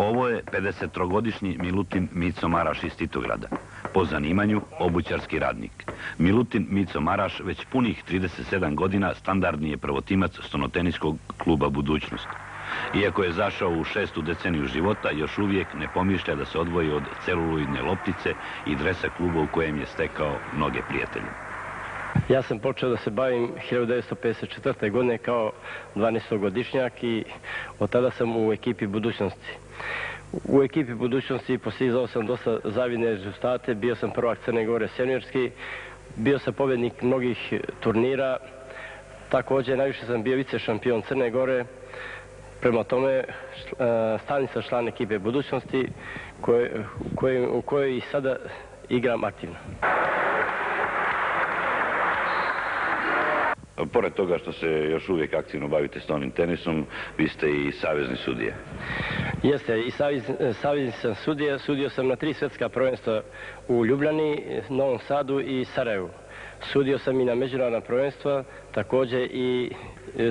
Ovo je 53-godišnji Milutin Mico Maraš iz Titograda. Po zanimanju obućarski radnik. Milutin Mico Maraš već punih 37 godina standardni je prvotimac Stolnoteniskog kluba Budućnost. Iako je zašao u 6. deceniju života, još uvijek ne pomišlja da se odvoji od celuloidne loptice i dresa kluba u kojem je stekao mnoge prijatelje. Ja sam počeo da se bavim 1954. godine kao 12-godišnjak i od tada sam u ekipi Budućnosti. U ekipi Budućnosti postizao sam dosta zavidne rezultate, bio sam prvak Crne Gore seniorski, bio sam pobjednik mnogih turnira, također najviše sam bio vice šampion Crne Gore, prema tome stalni sam član ekipe Budućnosti u kojoj i sada igram aktivno. Pored toga što se još uvijek aktivno bavite stolnim tenisom, vi ste i savezni sudija. Jeste, i savezni sam sudija. Sudio sam na 3 svjetska prvenstva u Ljubljani, Novom Sadu i Sarajevu. Sudio sam i na međunarodna prvenstva, također i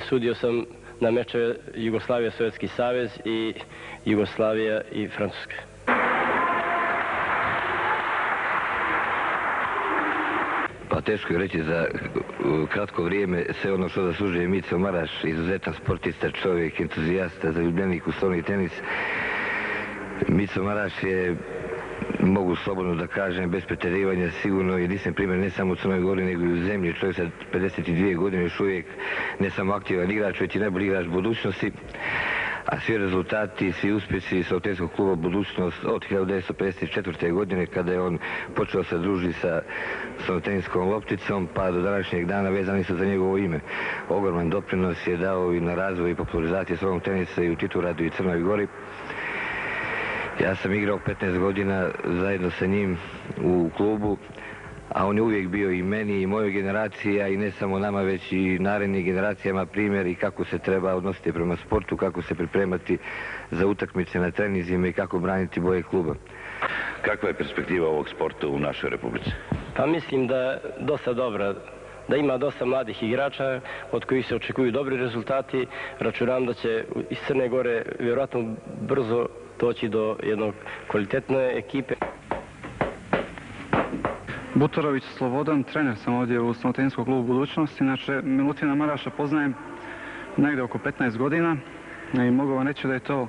sudio sam na mečeve Jugoslavija-Sovjetski savez i Jugoslavija i Francuska. Pa teško je reći za kratko vrijeme sve ono što zaslužuje Mico Maraš, izuzetan sportista, čovjek, entuzijasta, zaljubljenik u stolni tenis. Mico Maraš je, mogu slobodno da kažem, bez pretjerivanja, sigurno jedinstven primjer ne samo u Crnoj Gori, nego i u zemlji. Čovjek sa 52 godine još uvijek ne samo aktivan igrač, već i najbolji igrač Budućnosti. A svi rezultati, svi uspjesi Stolnotenskog kluba Budućnost od 1954. godine, kada je on počeo se družiti sa stolnotenskom lopticom, pa do današnjeg dana vezani su za njegovo ime. Ogroman doprinos je dao i na razvoj i popularizaciju stolnog tenisa i u Titogradu i Crnoj Gori. Ja sam igrao 15 godina zajedno sa njim u klubu, a on je uvijek bio i meni i mojoj generaciji, a i ne samo nama, već i narednim generacijama primjer i kako se treba odnositi prema sportu, kako se pripremati za utakmice na treninzima i kako braniti boje kluba. Kakva je perspektiva ovog sporta u našoj Republici? Pa mislim da je dosta dobra, da ima dosta mladih igrača od kojih se očekuju dobri rezultati. Računam da će iz Crne Gore vjerojatno brzo doći do jednog kvalitetne ekipe. Butorović Slobodan, trener sam ovdje u Stolnotenskom klubu Budućnosti. Inače, Milutina Maraša poznajem negdje oko 15 godina i mogu vam reći da je to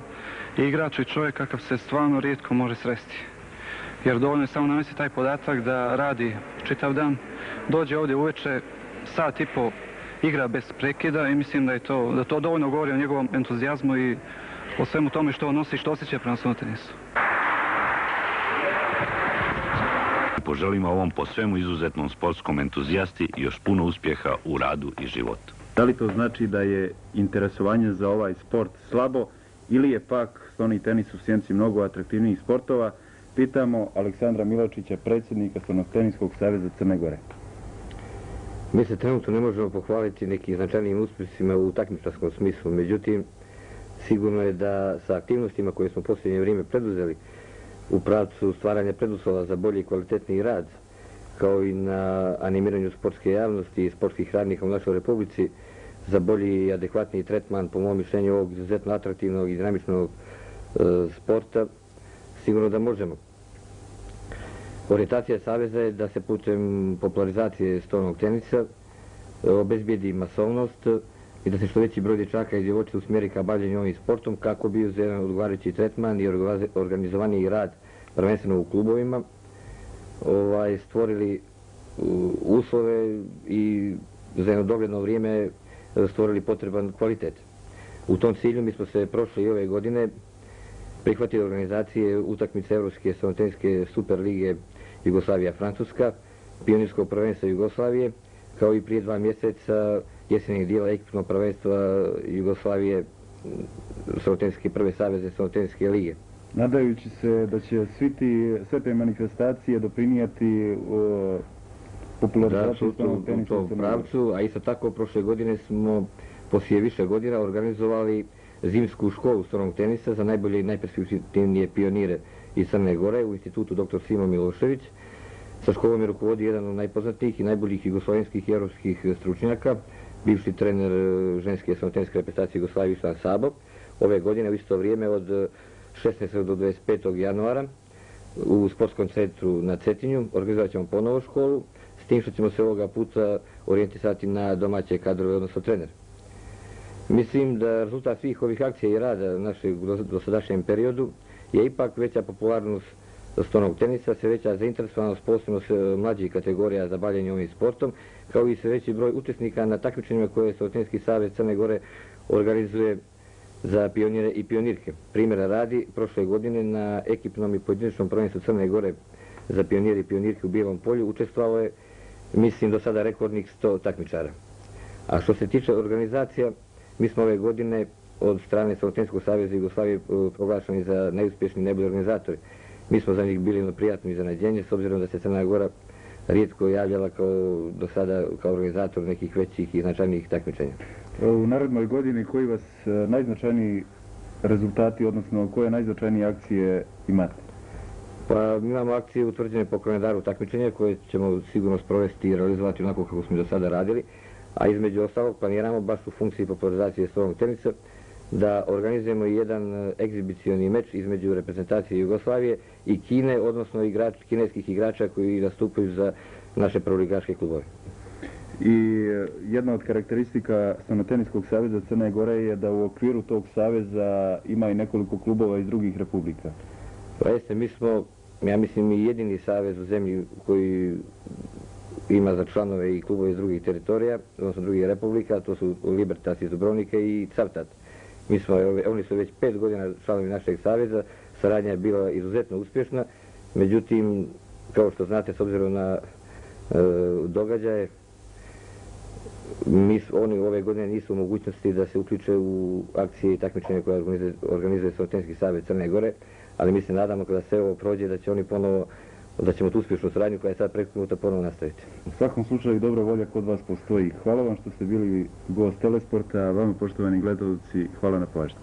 igrač i čovjek kakav se stvarno rijetko može sresti. Jer dovoljno je samo navesti taj podatak da radi čitav dan, dođe ovdje uveče, sat i pol igra bez prekida i mislim da to dovoljno govori o njegovom entuzijazmu i o svemu tome što on nosi i što osjeća prema stolnom tenisu. Poželimo ovom po svemu izuzetnom sportskom entuzijasti još puno uspjeha u radu i životu. Da li to znači da je interesovanje za ovaj sport slabo ili je pak stolni tenis u sjenci mnogo atraktivnijih sportova? Pitamo Aleksandra Miločića, predsjednika Stolnoteniskog saveza Crne Gore. Mi se trenutno ne možemo pohvaliti nekim značajnijim uspjesima u takmičarskom smislu, međutim, sigurno je da sa aktivnostima koje smo u posljednje vrijeme preduzeli u pravcu stvaranja preduslova za bolji i kvalitetniji rad, kao i na animiranju sportske javnosti i sportskih radnika u našoj Republici za bolji i adekvatniji tretman, po mom mišljenju, ovog izuzetno atraktivnog i dinamičnog sporta, sigurno da možemo. Orijentacija Saveza je da se putem popularizacije stolnog tenisa obezbijedi masovnost i da se što veći broj dječaka i djevojčica usmjeri ka bavljenju ovim sportom kako bi uz jedan odgovarajući tretman i organizovaniji rad, prvenstveno u klubovima, stvorili uslove i za jedno dogledno vrijeme stvorili potreban kvalitet. U tom cilju mi smo se prošle i ove godine prihvatili organizacije utakmice Evropske stolnotenske Super lige Jugoslavija-Francuska, pionirskog prvenstva Jugoslavije, kao i prije 2 mjeseca jesenjeg dijela ekipnog prvenstva Jugoslavije, Stolnotenske prve savezne Stolnotenske lige. Nadajući se da će sve te manifestacije doprinijeti popularizaciji stolnog tenisa u pravcu, a isto tako prošle godine smo poslije više godina organizovali zimsku školu stolnog tenisa za najbolje i najperspektivnije pionire iz Crne Gore u institutu dr. Simo Milošević. Sa školom je rukovodio jedan od najpoznatijih i najboljih jugoslovenskih i europskih stručnjaka, bivši trener ženske stolnotenske reprezentacije Jugoslavije Ištvan Sabo. Ove godine u isto vrijeme od 16. do 25. januara u sportskom centru na Cetinju. Organizovat ćemo ponovo školu, s tim što ćemo se ovoga puta orijentisati na domaće kadrove, odnosno trener. Mislim da rezultat svih ovih akcija i rada našeg dosadašnjem periodu je ipak veća popularnost stonog tenisa, sve veća zainteresovanost, posebno mlađih kategorija za bavljenje ovim sportom, kao i sve veći broj učesnika na takmičenjima koje Stonotenski savez Crne Gore organizuje za pionire i pionirke. Primjera radi, prošle godine na ekipnom i pojedinačnom prvenstvu Crne Gore za pionire i pionirke u Bijelom polju učestvovalo je, mislim, do sada rekordnih 100 takmičara. A što se tiče organizacija, mi smo ove godine od strane Stonotenskog saveza Jugoslavije proglašeni za najuspješniji i najbolji organizatori. Mi smo za njih bili prijatno iznenađenje, s obzirom da se Crna Gora rijetko javljala kao do sada kao organizator nekih većih i značajnijih takmičenja. U narednoj godini koji vas najznačajniji rezultati, odnosno koje najznačajnije akcije imate? Pa mi imamo akcije utvrđene po kalendaru takmičenja koje ćemo sigurno sprovesti i realizovati onako kako smo do sada radili, a između ostalog planiramo baš u funkciji popularizacije stonog tenisa da organizujemo jedan egzibicioni meč između reprezentacije Jugoslavije i Kine, odnosno kineskih igrača koji nastupaju za naše prvoligaške klubove. I jedna od karakteristika Stonoteniskog saveza Crne Gore je da u okviru tog saveza ima i nekoliko klubova iz drugih republika. Pa jeste, mi smo, ja mislim, i jedini savez u zemlji koji ima za članove i klubove iz drugih teritorija, odnosno drugih republika, to su Libertas iz Dubrovnika i Cavtat. Oni su već 5 godina članovi našeg saveza, saradnja je bila izuzetno uspješna, međutim, kao što znate, s obzirom na događaje, oni ove godine nisu u mogućnosti da se uključe u akcije i takmičenje koje organizuje Stonotenski savez Crne Gore, ali mi se nadamo kada se ovo prođe da će oni ponovo, da ćemo tu uspješnu saradnju koja je sad prekinuta ponovo nastaviti. U svakom slučaju dobra volja kod vas postoji. Hvala vam što ste bili gost Telesporta, a vama poštovani gledalci, hvala na pažnji.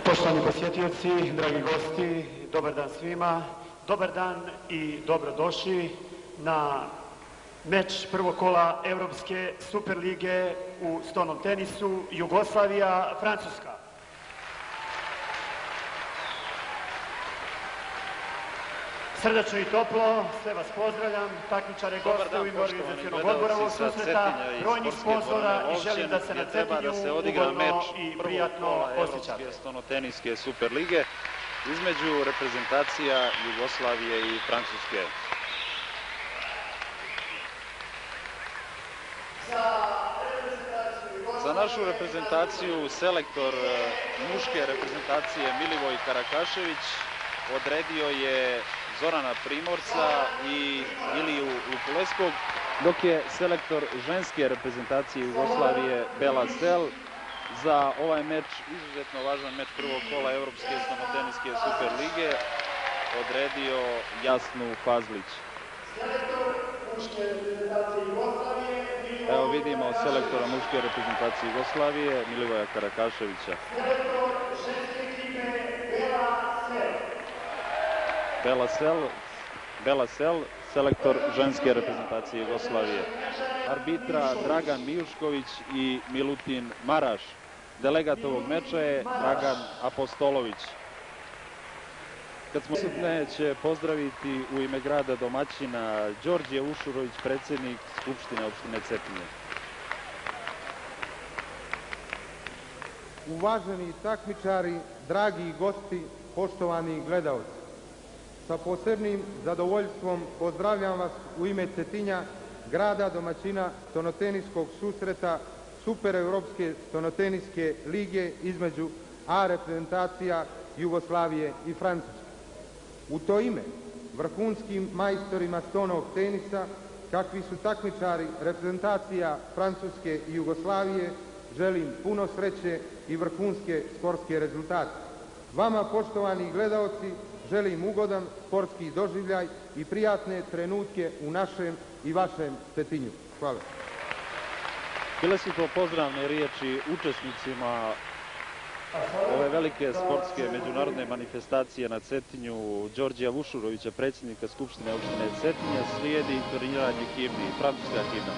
Poštovani posjetioci, dragi gosti, dobar dan svima. Dobar dan i dobrodošli na meč prvog kola Evropske Superlige u stonom tenisu Jugoslavija-Francuska. Srdačno i toplo, sve vas pozdravljam, takmičare, goste u ime organizacionog odbora ovog susreta, brojnih sponzora i želim da se na Cetinju ugodno i prijatno osjećate. Stonoteniske Superlige između reprezentacija Jugoslavije i Francuske. Za našu reprezentaciju selektor muške reprezentacije Milivoj Karakašević odredio je Zorana Primorca i Iliju Lukuleskog, dok je selektor ženske reprezentacije Jugoslavije Bela Sel za ovaj meč, izuzetno važan meč prvog kola Evropske stonoteniske Superlige, odredio Jasnu Fazlić. Evo vidimo selektora muške reprezentacije Jugoslavije Milivoja Karakaševića. Bela Sel, selektor ženske reprezentacije Jugoslavije. Arbitra Dragan Mijušković i Milutin Maraš. Delegat ovog meča je Dragan Apostolović. Kad smo sutne će pozdraviti u ime grada domaćina Đorđe Vušurović, predsjednik Skupštine opštine Cetinje. Uvaženi takmičari, dragi gosti, poštovani gledaoci. Sa posebnim zadovoljstvom pozdravljam vas u ime Cetinja, grada domaćina stonoteniskog susreta Super Evropske stonoteniske lige između A reprezentacija Jugoslavije i Francuske. U to ime, vrhunskim majstorima stonog tenisa, kakvi su takmičari reprezentacija Francuske i Jugoslavije, želim puno sreće i vrhunske sportske rezultate. Vama, poštovani gledaoci, želim ugodan sportski doživljaj i prijatne trenutke u našem i vašem Cetinju. Hvala. Bile su to pozdravne riječi učesnicima ove velike sportske međunarodne manifestacije na Cetinju Đorđa Vušurovića, predsjednika Skupštine opštine Cetinja. Slijedi intoniranje himni, francuska himna.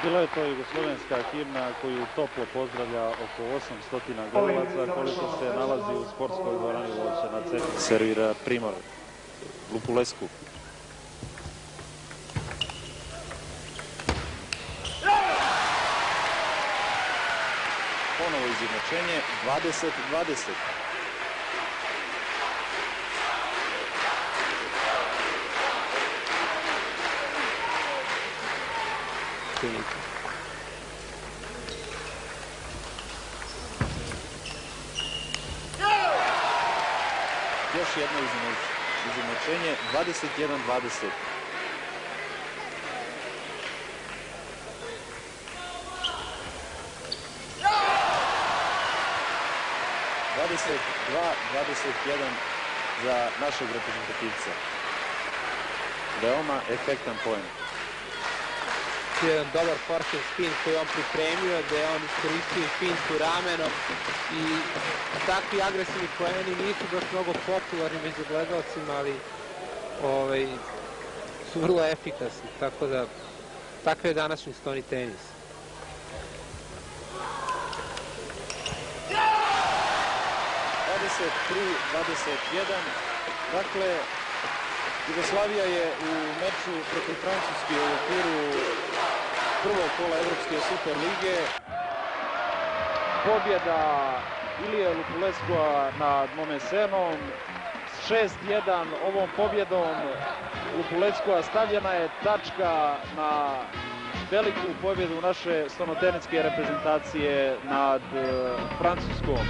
Bila je to jugoslovenska himna koju toplo pozdravlja oko 800 gledalaca koliko se nalazi u sportskoj dvorani Lovća na Cetinju. Servira Primor Lupulescu. Ponovo izjednačenje 20-20. Još jedno izjednačenje 21-20. za našeg reprezentativca. Veoma efektan poen. Jedan dobar forehand spin koji on pripremio, gde on iskoristio fintu ramenom i takvi agresivni poeni nisu baš mnogo popularni među gledalcima, ali su vrlo efikasni, tako da takav je današnji stoni tenis. Dakle, Jugoslavija je u meču protiv Francuske u okviru prvog kola Evropske Super lige. Pobjeda Ilije Lupuleskova nad Momesenom. 6-1 ovom pobjedom Lupuleskova stavljena je tačka na veliku pobjedu naše stonoteničke reprezentacije nad Francuskom.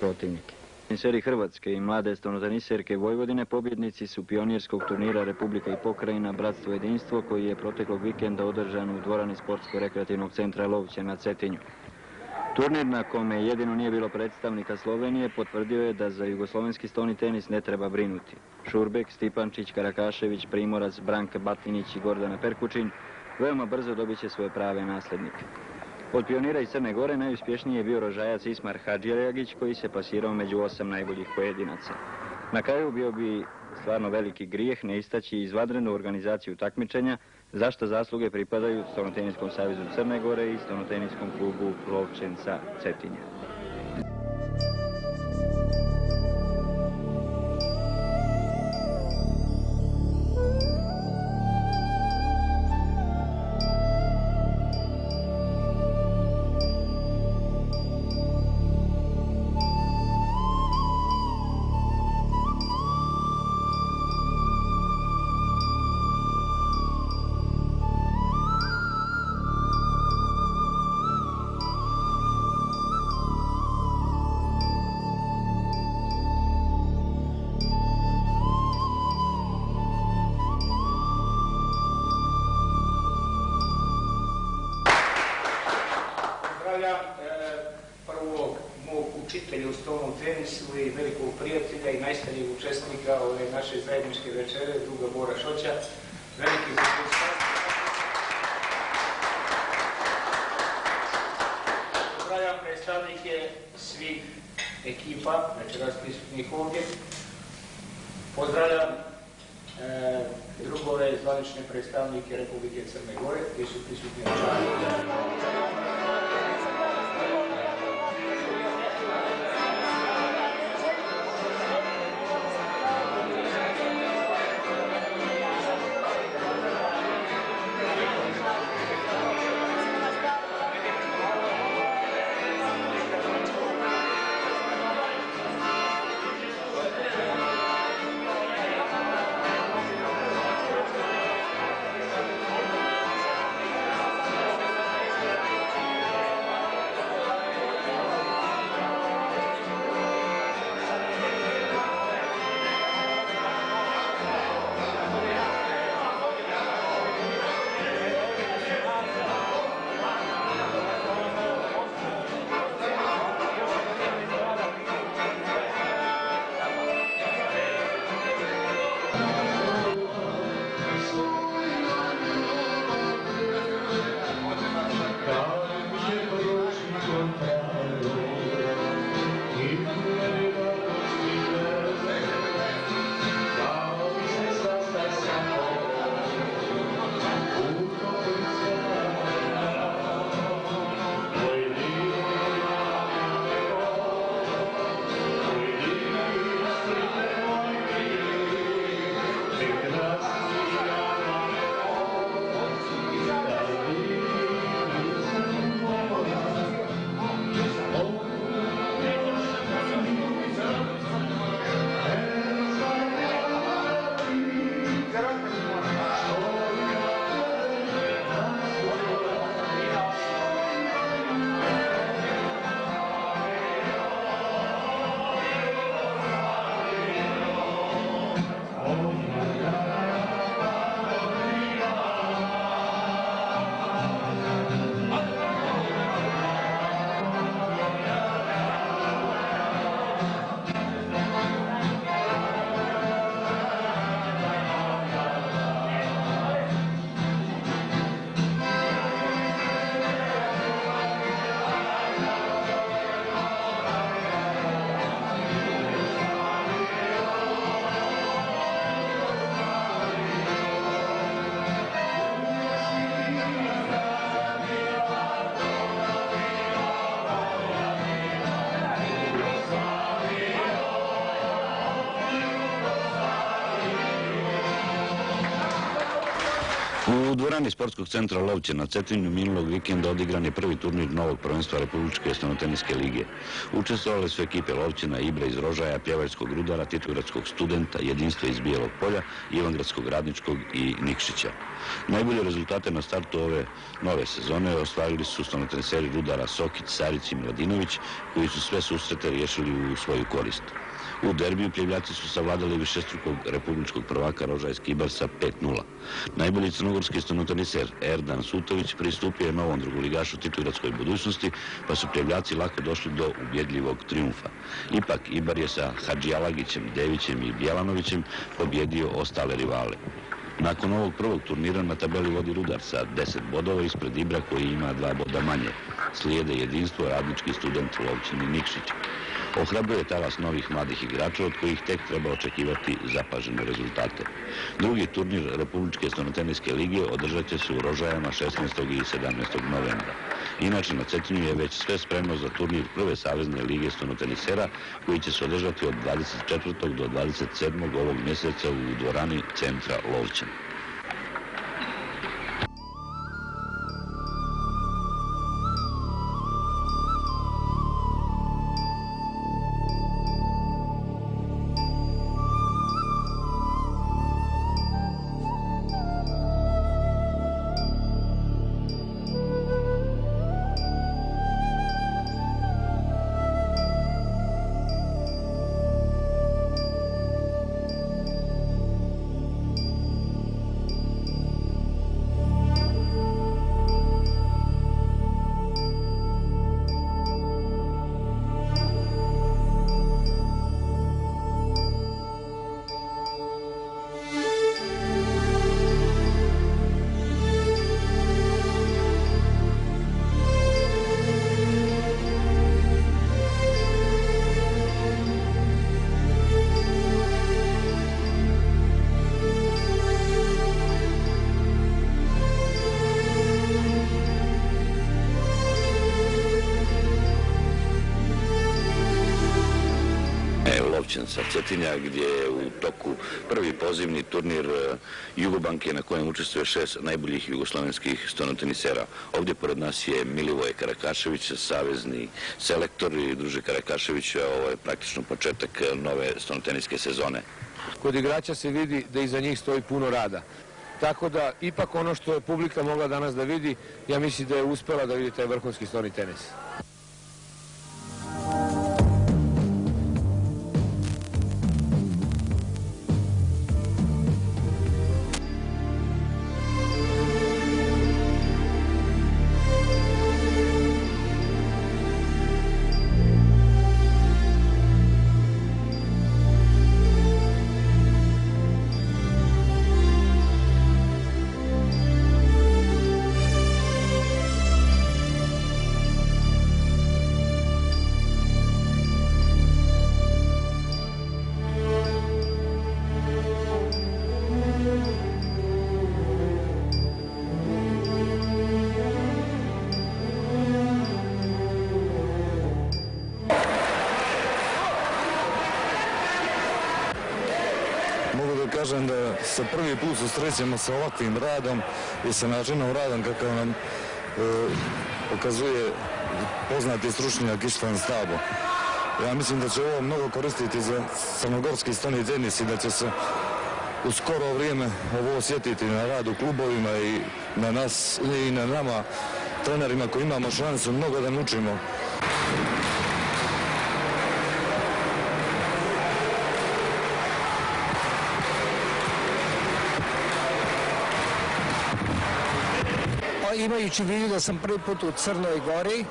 protivnike. Teniseri Hrvatske i mlade stolnoteniserke Vojvodine pobjednici su pionirskog turnira Republika i pokrajina Bratstvo jedinstvo koji je proteklog vikenda održan u dvorani Sportsko-rekreativnog centra Lovće na Cetinju. Turnir na kome jedino nije bilo predstavnika Slovenije potvrdio je da za jugoslovenski stolni tenis ne treba brinuti. Šurbek, Stipančić, Karakašević, Primorac, Branka Batinić i Gordana Perkučin veoma brzo dobit će svoje prave naslednike. Od pionira iz Crne Gore najuspješniji je bio rožajac Ismar Hadžireagić koji se plasirao među 8 najboljih pojedinaca. Na kraju bio bi stvarno veliki grijeh ne istaći izvanrednu organizaciju takmičenja, zašto zasluge pripadaju Stolnoteniskom savezu Crne Gore i Stolnoteniskom klubu Lovćenca Cetinja. Prvog mog učitelja u stolnom tenisu i velikog prijatelja i najstarijeg učesnika ove naše zajedničke večere, druga Bora Šoća. Veliki zadovoljstvo. Pozdravljam predstavnike svih ekipa, večeras prisutnih ovdje. Pozdravljam drugove zvanične predstavnike Republike Crne Gore, koji su prisutni na čaru. U dvorani sportskog centra Lovće na Cetinju minulog vikenda odigran je prvi turnir novog prvenstva Republičke stenoteniske lige. Učestvovale su ekipe Lovćina, Ibra iz Rožaja, Pjevaljskog Rudara, Titogradskog Studenta, Jedinstva iz Bijelog Polja, Ivangradskog Radničkog i Nikšića. Najbolje rezultate na startu ove nove sezone ostvarili su stenoteniseri Rudara Sokić, Sarić i Miladinović, koji su sve susrete riješili u svoju korist. U derbiju Pljevljaci su savladali višestrukog republičkog prvaka Rožajski Ibar sa 5:0. Najbolji crnogorski stenoteniser Erdan Sutović pristupio je novom drugoligašu Titogradskoj Budućnosti, pa su Pljevljaci lako došli do ubjedljivog triumfa. Ipak Ibar je sa Hadžijalagićem, Devićem i Bjelanovićem pobjedio ostale rivale. Nakon ovog prvog turnira na tabeli vodi Rudar sa 10 bodova ispred Ibra koji ima 2 boda manje. Slijede Jedinstvo, Radnički, Student, Lovćin i Nikšić. Ohrabruje talas novih mladih igrača od kojih tek treba očekivati zapažene rezultate. Drugi turnir Republičke stenoteniske lige održat će se u Rožajama 16. i 17. novembra. Inače, na Cetinju je već sve spremno za turnir prve savezne lige stenotenisera koji će se održati od 24. do 27. ovog mjeseca u dvorani centra Lovćin. Sa Cetinja gdje je u toku prvi pozivni turnir Jugobanke na kojem učestvuje 6 najboljih jugoslovenskih stenotenisera. Ovdje pored nas je Milivoje Karakašević, savezni selektor. I druže Karakašević, ovo je praktično početak nove stenoteniske sezone. Kod igrača se vidi da iza njih stoji puno rada. Tako da ipak ono što je publika mogla danas da vidi, ja mislim da je uspela da vidi taj vrhunski stoni tenis. Kažem da se prvi put susrećemo sa ovakvim radom i sa načinom radom kakav nam pokazuje poznati stručnjak Ištvan Stabo. Ja mislim da će ovo mnogo koristiti za crnogorski stoni tenis i da će se u skoro vrijeme ovo osjetiti na radu klubovima i na nas i na nama trenerima koji imamo šansu mnogo da naučimo. Imajući vidu da sam prvi put u Crnoj Gori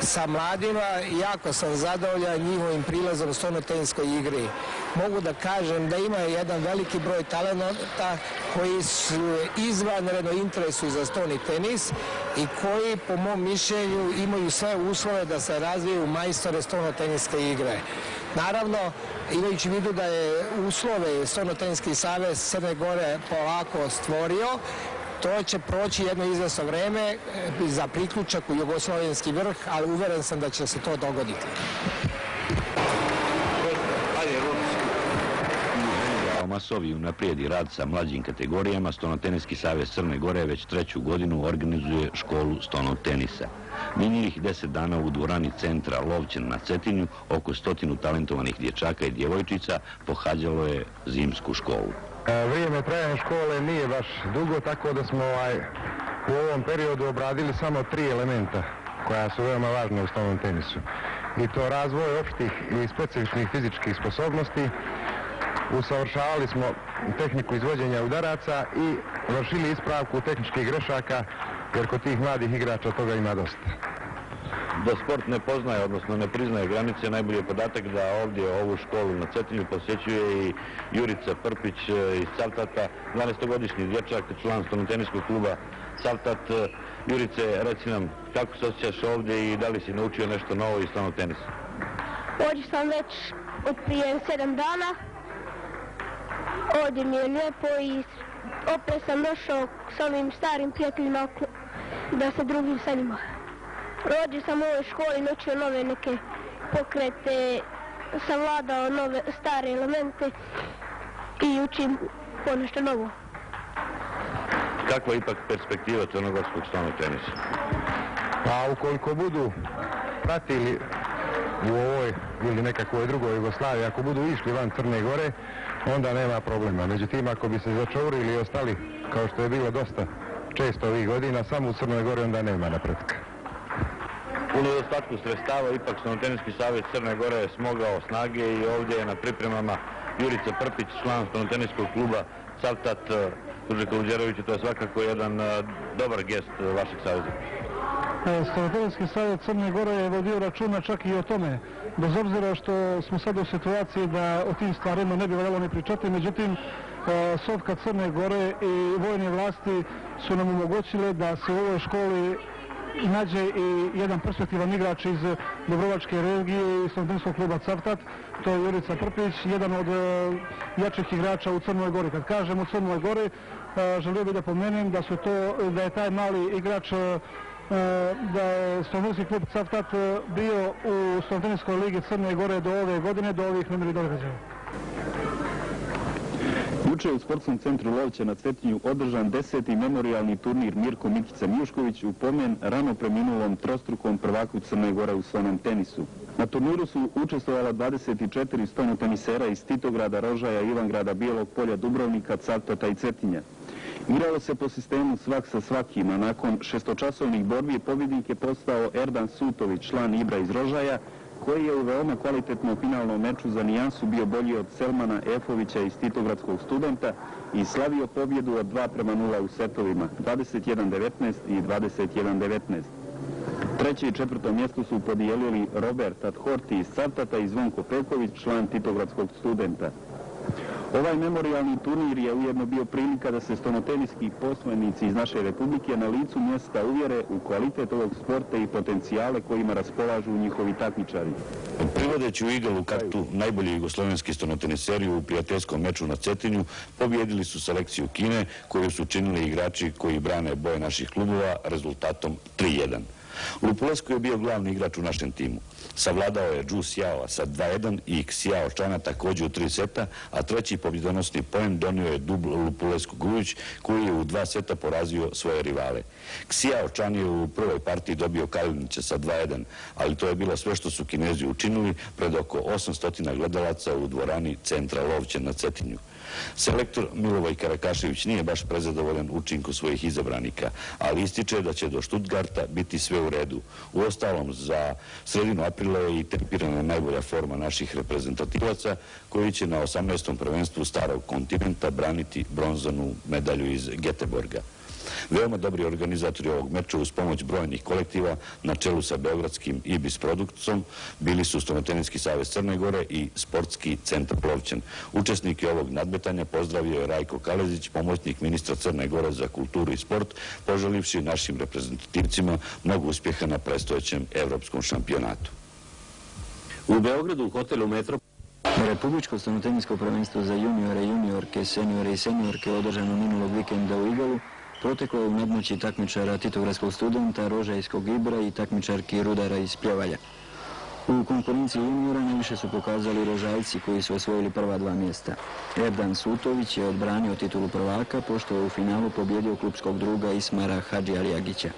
sa mladima, jako sam zadovoljan njihovim prilazom u stenotenskoj igri. Mogu da kažem da ima jedan veliki broj talenata koji su izvanredno interesuju za stoni tenis i koji, po mom mišljenju, imaju sve uslove da se razviju majstore stonoteniske igre. Naravno, imajući vidu da je uslove Stenotenski savez Crne Gore polako stvorio, to će proći jedno izvesno vreme za priključak u jugoslovenski vrh, ali uveren sam da će se to dogoditi. masovi unaprijedi rad sa mlađim kategorijama, Stonoteniski savez Crne Gore već 3. godinu organizuje školu stonotenisa. Minulih 10 dana u dvorani centra Lovćen na Cetinju oko 100 talentovanih dječaka i djevojčica pohađalo je zimsku školu. Vrijeme trajanja škole nije baš dugo, tako da smo u ovom periodu obradili samo 3 elementa koja su veoma važna u stonom tenisu. I to razvoj opštih i specifičnih fizičkih sposobnosti, usavršavali smo tehniku izvođenja udaraca i vršili ispravku tehničkih grešaka, jer kod tih mladih igrača toga ima dosta. Da sport ne poznaje, odnosno ne priznaje granice, najbolji je podatak da ovdje ovu školu na Cetinju posjećuje i Jurica Prpić iz Cavtata, 12-godišnji dječak, član stonoteniskog kluba Cavtat. Jurice, reci nam kako se osjećaš ovdje i da li si naučio nešto novo iz stonog tenisa? Ovdje sam već od prije 7 dana. Ovdje mi je lijepo i opet sam došao s ovim starim prijateljima da se družim sa njima. Ovdje sam u ovoj školi naučio nove neke pokrete, savladao nove stare elemente i učim ponešto novo. Kakva je ipak perspektiva crnogorskog stonog tenisa? Pa ukoliko budu pratili u ovoj ili nekakvoj drugoj Jugoslaviji, ako budu išli van Crne Gore, onda nema problema. Međutim, ako bi se začaurili i ostali, kao što je bilo dosta često ovih godina, samo u Crnoj Gori, onda nema napretka. U nedostatku sredstava ipak Stonoteniski savez Crne Gore je smogao snage i ovdje je na pripremama Jurica Prpić, član stonoteniskog kluba Cavtat. Druže Kaluđeroviću, to je svakako jedan dobar gest vašeg saveza. Stonoteniski savez Crne Gore je vodio računa čak i o tome, bez obzira što smo sad u situaciji da o tim stvarima ne bi valjalo ni pričati, međutim, Sovka Crne Gore i vojne vlasti su nam omogućile da se u ovoj školi nađe i jedan perspektivan igrač iz Dobrovačke regije i Stonoteniskog kluba Cavtat, to je Jurica Prpić, jedan od jačih igrača u Crnoj Gori. Kad kažem u Crnoj Gori, želio bih da pomenem da je taj mali igrač, da je Stonoteniski klub Cavtat bio u Stonoteniskoj ligi Crne Gore do ove godine, do ovih nemilih događaja. Juče u sportskom centru Lovće na Cetinju održan 10. memorijalni turnir Mirko Mikica Mijušković u pomen rano preminulom trostrukom prvaku Crne Gore u stonom tenisu. Na turniru su učestvovala 24 stonotenisera iz Titograda, Rožaja, Ivangrada, Bijelog Polja, Dubrovnika, Cavtata i Cetinja. Igralo se po sistemu svak sa svakim, a nakon šestočasovnih borbi pobjednik je postao Erdan Sutović, član Ibra iz Rožaja, koji je u veoma kvalitetnom finalnom meču za nijansu bio bolji od Selmana Efovića iz Titogradskog Studenta i slavio pobjedu od 2:0 u setovima, 21-19 i 21-19. Treće i četvrto mjesto su podijelili Robert Adhorti iz Cavtata i Zvonko Pelković, član Titogradskog Studenta. Ovaj memorijalni turnir je ujedno bio prilika da se stonoteniski poslovnici iz naše republike na licu mjesta uvjere u kvalitet ovog sporta i potencijale kojima raspolažu njihovi takmičari. Privodeći u igalu kartu najbolji jugoslovenski stonoteniseri u prijateljskom meču na Cetinju pobjedili su selekciju Kine koju su činili igrači koji brane boje naših klubova rezultatom 3:1. Lupulesko je bio glavni igrač u našem timu. Savladao je Zhu Xiao sa 2:1 i Xiao Chana također u 3 seta, a treći pobjedonosni poen donio je dubl Lupulesko Grujić koji je u 2 seta porazio svoje rivale. Xiao Chan je u prvoj partiji dobio Kalinića sa 2:1, ali to je bilo sve što su Kinezi učinili pred oko 800 gledalaca u dvorani centra Lovće na Cetinju. Selektor Milivoj Karakašević nije baš prezadovoljan učinku svojih izabranika, ali ističe da će do Stuttgarta biti sve u redu. Uostalom, za sredinu aprila je i tempirana najbolja forma naših reprezentativaca koji će na 18. prvenstvu Starog kontinenta braniti bronzanu medalju iz Göteborga. Veoma dobri organizatori ovog meča uz pomoć brojnih kolektiva na čelu sa beogradskim Ibis Produktom bili su Stonoteniski savez Crne Gore i Sportski centar Plovćan. Učesnike ovog nadmetanja pozdravio je Rajko Kalezić, pomoćnik ministra Crne Gore za kulturu i sport, poželivši našim reprezentativcima mnogo uspjeha na predstojećem evropskom šampionatu. U Beogradu u hotelu Metro Republičko stonotenisko prvenstvo za juniore, juniorke, seniore i seniorke održano minulog vikenda u Igalu proteklo je u nadmoći takmičara Titogradskog Studenta, Rožajskog Ibra i takmičarki Rudara iz Pljevalja. U konkurenciji juniora najviše su pokazali Rožajci koji su osvojili prva 2 mjesta. Erdan Sutović je odbranio titulu prvaka pošto je u finalu pobjedio klupskog druga Ismara Hadžialijagića.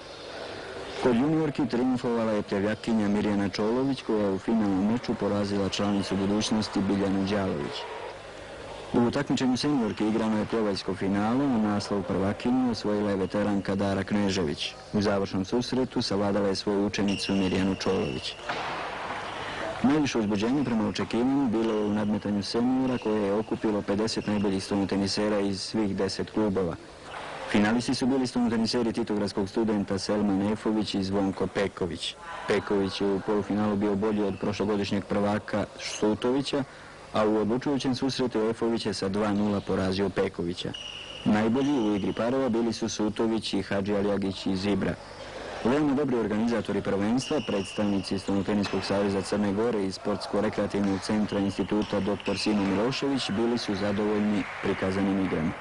Kod juniorki triumfovala je pjevjakinja Mirjana Čolović koja je u finalnom meču porazila članicu budućnosti Biljanu Đalović. U takmičenju seniorke igrano je pjevajsko finale, a naslov prvakinju osvojila je veteranka Dara Knežević. U završnom susretu savladala je svoju učenicu Mirjanu Čolović. Najviše uzbuđenje prema očekivanju bilo je u nadmetanju seniora koje je okupilo 50 najboljih stonotenisera iz svih 10 klubova. Finalisti su bili stonoteniseri titogradskog studenta Selman Efović i Zvonko Peković. Peković je u polufinalu bio bolji od prošlogodišnjeg prvaka Sutovića, a u odlučujućem susretu Efović je sa 2:0 porazio Pekovića. Najbolji u igri parova bili su Sutović i Hadžialijagić iz Ibra. Veoma dobri organizatori prvenstva, predstavnici Stonoteniskog saveza Crne Gore i Sportsko-rekreativnog centra instituta dr. Simo Milošević bili su zadovoljni prikazanim igrama.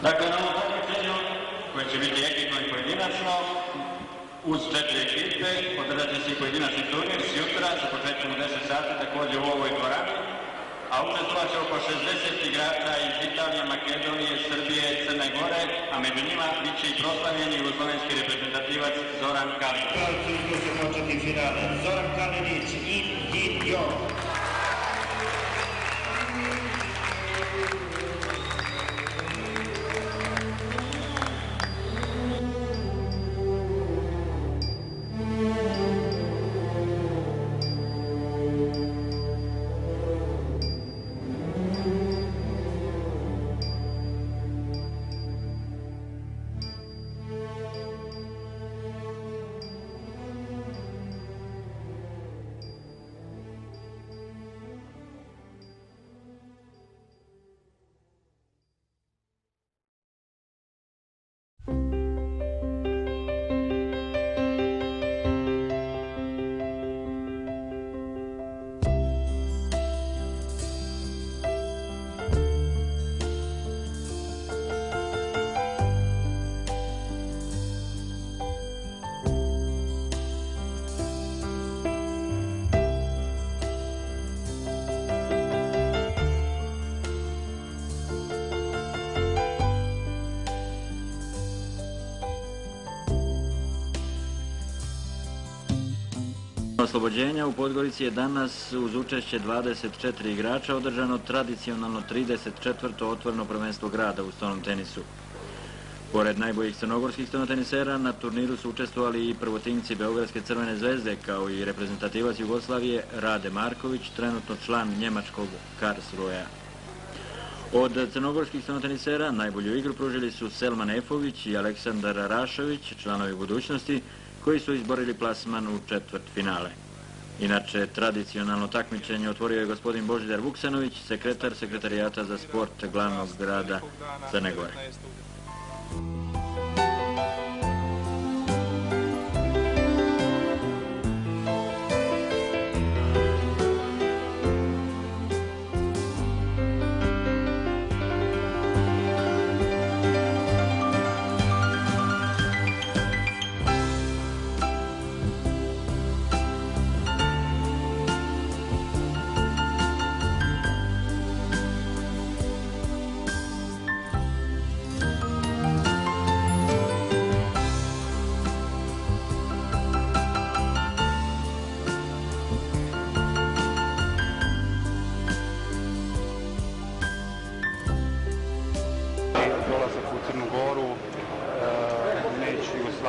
Dakle, na ovom takmičenju, koje će biti ekipno i pojedinačno, uz 4 ekipe, održat će se i pojedinačni turnir sutra sa početkom u 10 sati također u ovoj dvorani, a učestvovat će oko 60 igrača iz Italije, Makedonije, Srbije, Crne Gore, a među njima bit će i proslavljeni jugoslovenski reprezentativac Zoran Kalinić. Tu će početi finale. Zoran Kalinić i Jin Jong. Oslobođenja u Podgorici je danas uz učešće 24 igrača održano tradicionalno 34. otvoreno prvenstvo grada u stonom tenisu. Pored najboljih crnogorskih stonotenisera, na turniru su učestvovali i prvotimci Beogradske Crvene zvezde, kao i reprezentativac Jugoslavije Rade Marković, trenutno član njemačkog Karlsruhea. Od crnogorskih stonotenisera najbolju igru pružili su Selman Efović i Aleksandar Rašović, članovi budućnosti, koji su izborili plasman u četvrtfinale. Inače, tradicionalno takmičenje otvorio je gospodin Božidar Vuksanović, sekretar Sekretarijata za sport glavnog grada Crne Gore.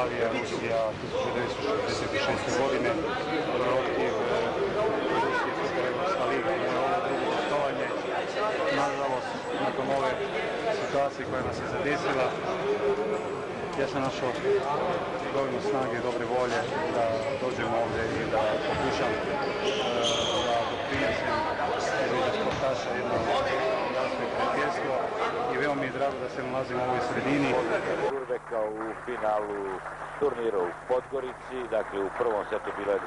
Jugoslavija, Rusija 1966. godine protiv Rusije Supereuropska liga. Moje ovo drugo gostovanje. Nažalost, nakon ove situacije koja nas je zadesila, ja sam našao dovoljno snage i dobre volje da dođem ovdje i da pokušam da doprinesem između sportaša jedno jasno i prijateljstvo i veoma mi je drago da se nalazim u ovoj sredini. Šurbeka u finalu turnira u Podgorici, dakle u prvom setu bilo je 21-19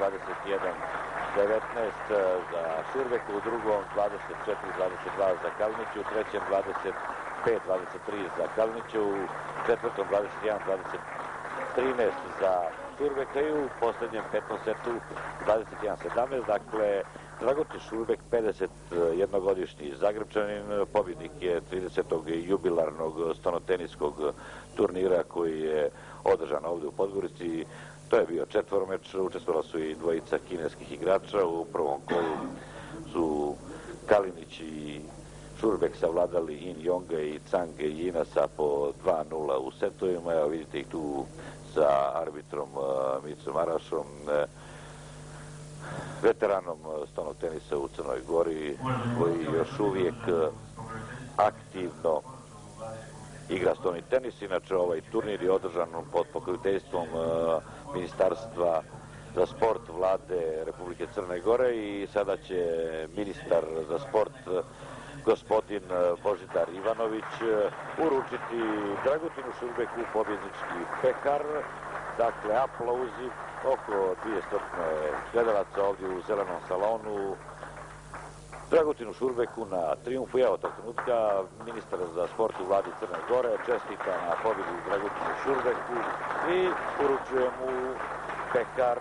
za Šurbeka, u drugom 24-22 za Kalinića, u trećem 25-23 za Kalinića, u četvrtom 21-13 za Šurbeka i u posljednjem petom setu 21-17, dakle Dragutin Šurbek, 51-godišnji Zagrebčanin, pobjednik je 30. jubilarnog stonoteniskog turnira koji je održan ovdje u Podgorici. To je bio četvoromeč, učestvovala su i dvojica kineskih igrača. U prvom kolu su Kalinić i Šurbek savladali In Jonga i Cange i Inasa po 2-0 u setovima. Evo vidite ih tu sa arbitrom Micom Marašom, veteranom stonog tenisa u Crnoj Gori, koji još uvijek aktivno igra stoni tenis. Inače, ovaj turnir je održan pod pokroviteljstvom Ministarstva za sport Vlade Republike Crne Gore i sada će ministar za sport gospodin Božidar Ivanović uručiti Dragutinu Šurbeku pobjednički pehar. Dakle, aplauzi, oko 200 gledalaca ovdje u zelenom salonu. Dragutinu Šurbeku na triumfu. Evo tog trenutka ministar za sport u Vladi Crne Gore čestita na pobjedu Dragutinu Šurbeku i uručuje mu pehar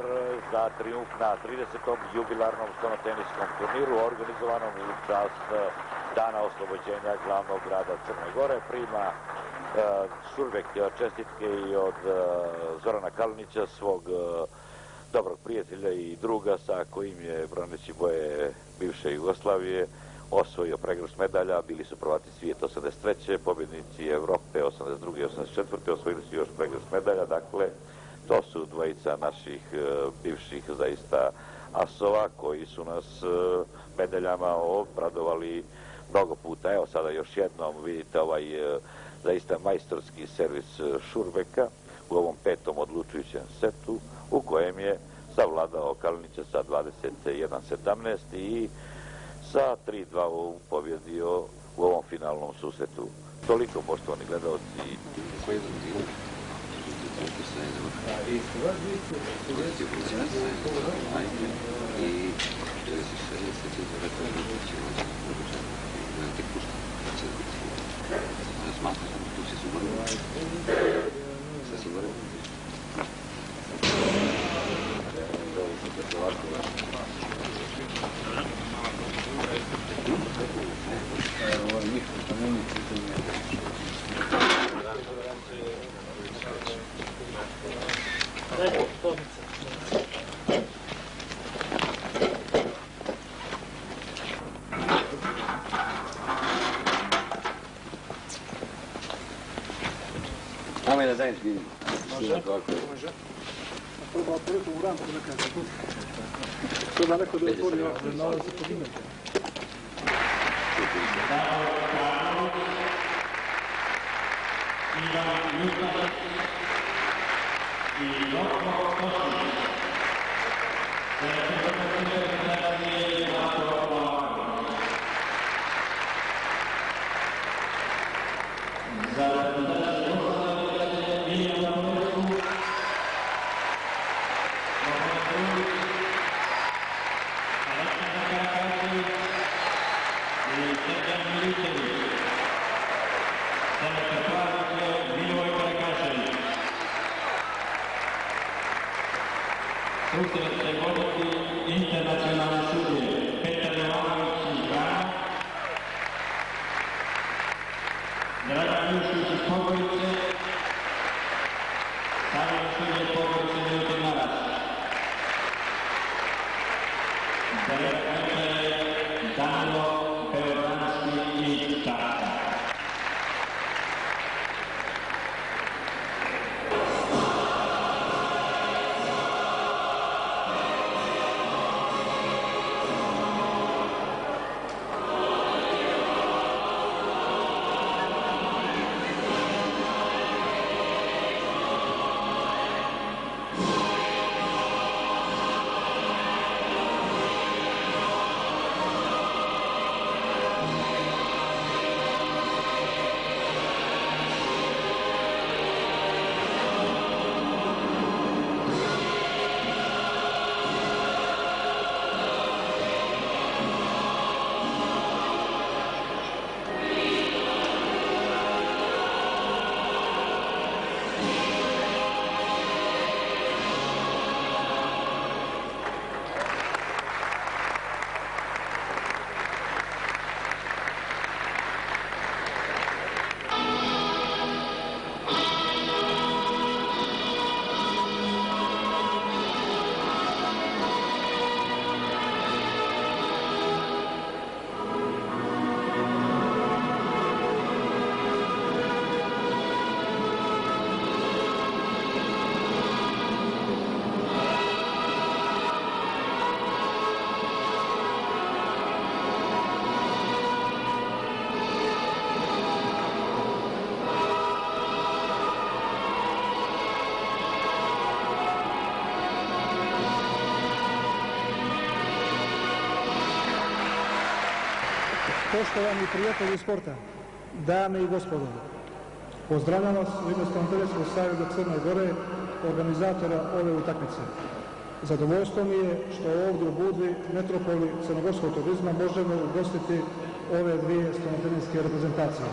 za triumf na 30. jubilarnom stonoteniskom turniru organizovanom u čast Dana oslobođenja glavnog grada Crne Gore. Prima Šurbek čestitke i od Zorana Kalinića, svog dobrog prijatelja i druga sa kojim je, braneći boje bivše Jugoslavije, osvojio pregršt medalja. Bili su prvati svijet 83. pobjednici Evrope 82. i 84. osvojili su još pregršt medalja. Dakle, to su dvojica naših bivših zaista asova koji su nas medaljama obradovali mnogo puta. Evo sada još jednom vidite ovaj zaista majstorski servis Šurbeka u ovom petom odlučujućem setu u kojem je savladao Kalinića sa 21-17 i sa 3-2 pobjedio u ovom finalnom susretu. Toliko, poštovani gledalci. Samo je da zajednički vidimo. Može. Treba otvoriti u ramku nekada se pusti. Treba neko da otvori ovdje, da nalazi se podignete. Susret će voditi internacionalne sudije Petar Jovanović iz Vrana, Dragan Jušić iz Podgorice, stavljeno sudije Podgorice Milutin Maraš. Danilo Beogranski iz Čačka. Poštovani prijatelji sporta, dame i gospodo, pozdravljam vas u ime Stanotenijskog saveza Crne Gore, organizatora ove utakmice. Zadovoljstvo mi je što ovdje u Budvi, metropoli crnogorskog turizma, možemo ugostiti ove dvije stanotenijske reprezentacije.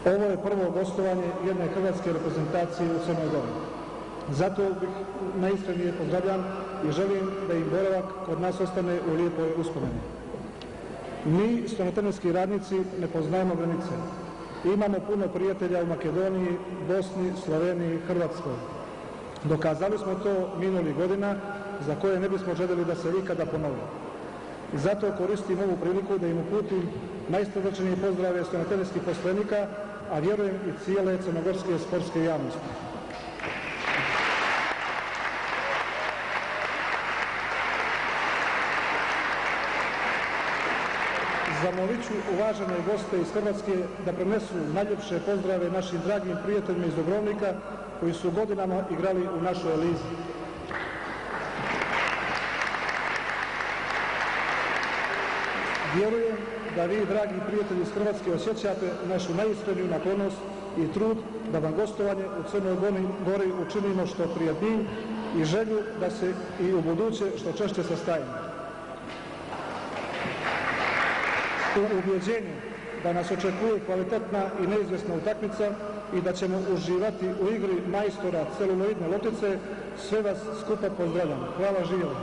Ovo je prvo gostovanje jedne hrvatske reprezentacije u Crnoj Gori. Zato bih najiskrenije pozdravljam i želim da im boravak kod nas ostane u lijepoj uspomeni. Mi, stanotenijski radnici, ne poznajemo granice. Imamo puno prijatelja u Makedoniji, Bosni, Sloveniji, Hrvatskoj. Dokazali smo to minulih godina, za koje ne bismo željeli da se ikada ponovi. Zato koristim ovu priliku da im uputim najsrdačnije pozdrave stanotenijskih poslenika, a vjerujem i cijele crnogorske sportske javnosti. Zamolit ću uvažene goste iz Hrvatske da prenesu najljepše pozdrave našim dragim prijateljima iz Dubrovnika koji su godinama igrali u našoj elizi. Vjerujem da vi, dragi prijatelji iz Hrvatske, osjećate našu najiskreniju naklonost i trud da vam gostovanje u Crnoj Gori učinimo što prijatnijim i želju da se i u buduće što češće sastajemo. U ubjeđenju da nas očekuje kvalitetna i neizvjesna utakmica i da ćemo uživati u igri majstora celuloidne loptice, sve vas skupa pozdravljam. Hvala, živjeli!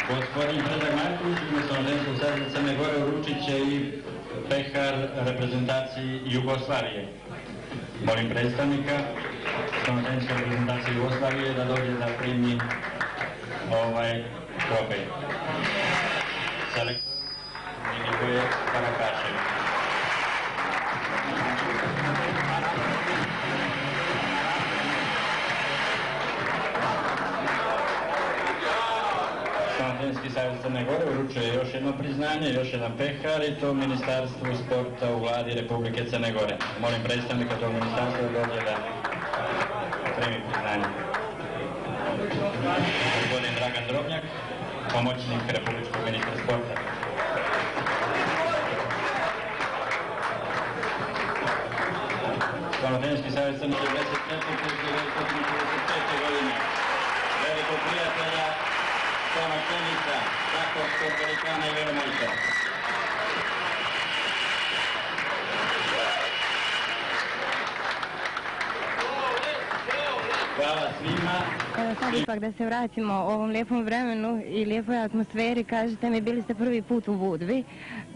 Gospodin Predrag Marković, umjesto Stanotenijskog saveza Crne Gore, uručit će i pehar reprezentaciji Jugoslavije. Molim predstavnika Stanotenijske reprezentacije Jugoslavije da dođe da primi ovaj trofej. Selektor Milivoje Karakašević. Stanotenijski savez Crne Gore uručuje još jedno priznanje, još jedan pehar i to Ministarstvu sporta u vladi Republike Crne Gore. Molim predstavnika tog ministarstva da dođe da primi priznanje. Gospodin Dragan Drobnjak, pomoćnik Republičkog ministra sporta. Stanotenijski savez Crne Gore 1945. godine. Velikog prijatelja Toma Čenica, Šahovskog velikana i velomajstora. Hvala svima. Evo sad ipak da se vratimo ovom lijepom vremenu i lijepoj atmosferi. Kažete mi, bili ste prvi put u Budvi,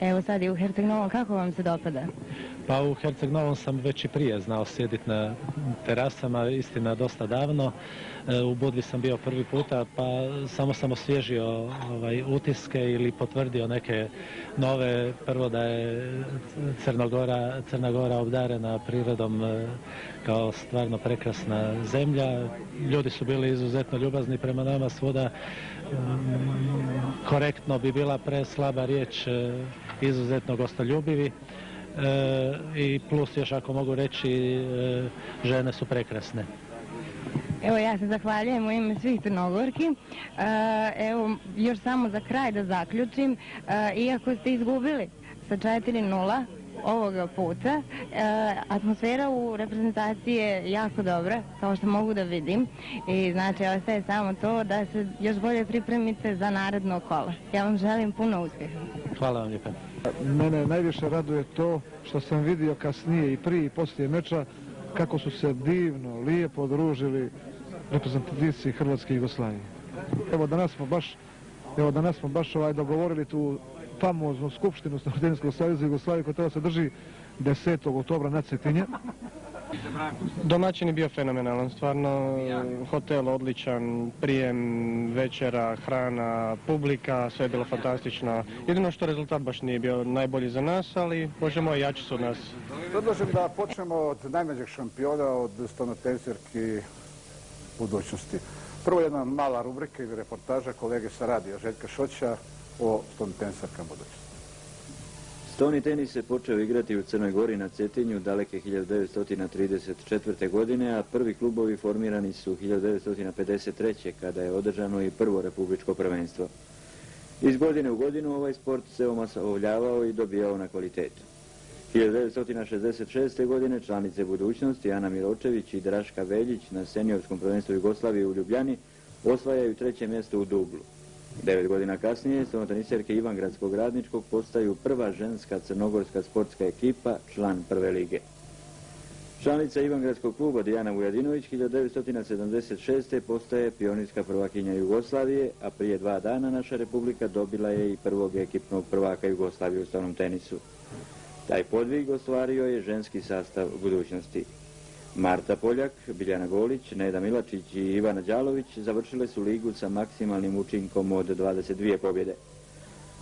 evo sad i u Herceg Novom, kako vam se dopada? Pa u Herceg Novom sam već i prije znao sjediti na terasama, istina dosta davno. U Budvi sam bio prvi puta, pa samo sam osvježio utiske ili potvrdio neke nove. Prvo da je Crna Gora obdarena prirodom kao stvarno prekrasna zemlja. Ljudi su bili izuzetno ljubazni prema nama svuda. Korektno bi bila preslaba riječ, izuzetno gostoljubivi. I plus još ako mogu reći, žene su prekrasne. Evo, ja se zahvaljujem u ime svih Crnogorki. Evo, još samo za kraj da zaključim. Iako ste izgubili sa 4-0 ovoga puta, atmosfera u reprezentaciji je jako dobra, kao što mogu da vidim. I znači, ostaje samo to da se još bolje pripremite za naredno kolo. Ja vam želim puno uspjeha. Hvala vam lijepa. Mene najviše raduje to što sam vidio kasnije i prije i poslije meča kako su se divno, lijepo družili reprezentativci Hrvatske i Jugoslavije. Evo danas smo baš dogovorili tu famoznu skupštinu Stanotenijskog saveza Jugoslavije koja treba se drži 10. oktobra na Cetinje. Domaćin je bio fenomenalan, stvarno hotel odličan, prijem, večera, hrana, publika, sve je bilo fantastično. Jedino što rezultat baš nije bio najbolji za nas, ali Bože moj, jači su od nas. Predlažem da počnemo od najmlađeg šampiona, od stanotenisarki budućnosti. Prvo jedna mala rubrika ili reportaža kolege sa radija Željka Šoća o stanotenisarkama budućnosti. Stoni tenis se počeo igrati u Crnoj Gori na Cetinju daleke 1934. godine, a prvi klubovi formirani su 1953. kada je održano i prvo republičko prvenstvo. Iz godine u godinu ovaj sport se omasovljavao i dobijao na kvalitetu. 1966. godine članice budućnosti Ana Miročević i Draška Veljić na seniorskom prvenstvu Jugoslavije u Ljubljani osvajaju 3. mjesto u dublu. 9 godina kasnije stanotenisarke Ivangradskog radničkog postaju prva ženska crnogorska sportska ekipa, član prve lige. Članica Ivangradskog kluba Dijana Vujadinović 1976. postaje pionirska prvakinja Jugoslavije, a prije 2 dana naša republika dobila je i prvog ekipnog prvaka Jugoslavije u stolnom tenisu. Taj podvig ostvario je ženski sastav budućnosti. Marta Poljak, Biljana Golić, Neda Milačić i Ivana Đalović završile su ligu sa maksimalnim učinkom od 22 pobjede.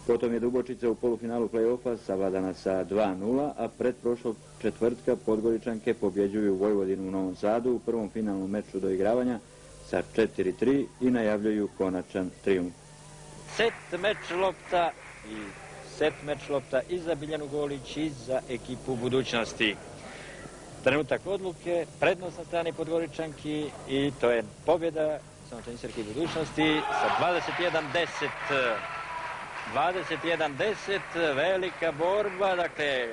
Potom je Dubočica u polufinalu play-offa savladana sa 2-0, a pretprošlog četvrtka Podgoričanke pobjeđuju Vojvodinu u Novom Sadu u prvom finalnom meču do igravanja sa 4-3 i najavljuju konačan trijumf. Set meč lopta i za Biljanu Golić i za ekipu budućnosti. Trenutak odluke, prednost na strani Podgoričanki i to je pobjeda stanotenisarke budućnosti sa 21-10. 21-10, velika borba, dakle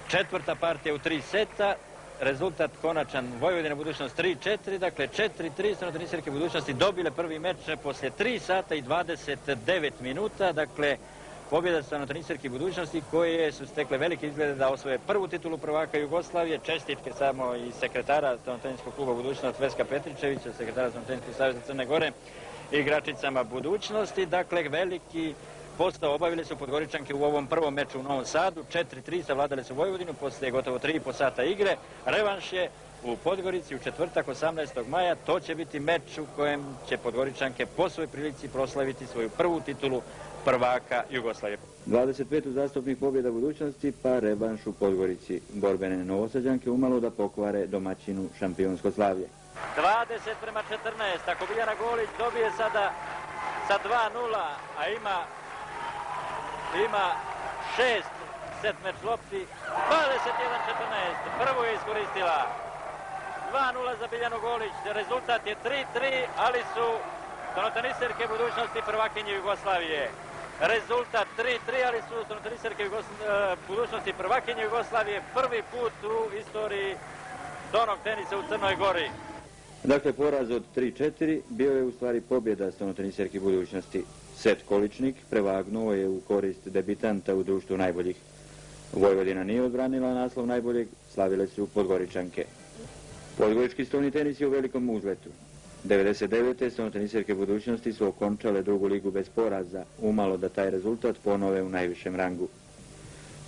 četvrta partija u 3 seta, rezultat konačan Vojvodina budućnost 3-4, dakle 4-3 stanotenisarke budućnosti dobile prvi meč poslije 3 sata i 29 minuta, dakle pobjeda stanotenisarki budućnosti koje su stekle velike izglede da osvoje prvu titulu prvaka Jugoslavije. Čestitke samo i sekretara Stanoteninskog kluba budućnost Veska Petričevića, sekretara Stanoteninskog saveza Crne Gore i igračicama budućnosti. Dakle, veliki posao obavili su Podgoričanke u ovom prvom meču u Novom Sadu. 4-3 savladale su Vojvodinu poslije gotovo 3,5 sata igre. Revanš je u Podgorici u četvrtak 18. maja. To će biti meč u kojem će Podgoričanke po svoj prilici proslaviti svoju prvu titulu prvaka Jugoslavije. 25 uzastopnih pobjeda budućnosti pa revanš u Podgorici. Borbene Novosađanke umalo da pokvare domaćinu šampionsko slavlje. 20-14, ako Biljana Golić dobije sada sa 2-0, a ima 6 set meč lopti, 21-14, prvo je iskoristila. 2-0 za Biljanu Golić, rezultat je 3-3, ali su stanotenisarke budućnosti prvakinje Jugoslavije. Rezultat 3-3, ali su stanotenisarke budućnosti prvakinje Jugoslavije prvi put u istoriji stonog tenisa u Crnoj Gori. Dakle, poraz od 3-4 bio je u stvari pobjeda stanotenisarki budućnosti. Set količnik prevagnuo je u korist debitanta u društvu najboljih. Vojvodina nije odbranila naslov najboljeg, slavile su Podgoričanke. Podgorički stolni tenis je u velikom uzletu. 99. stanotenisarke budućnosti su okončale drugu ligu bez poraza, umalo da taj rezultat ponove u najvišem rangu.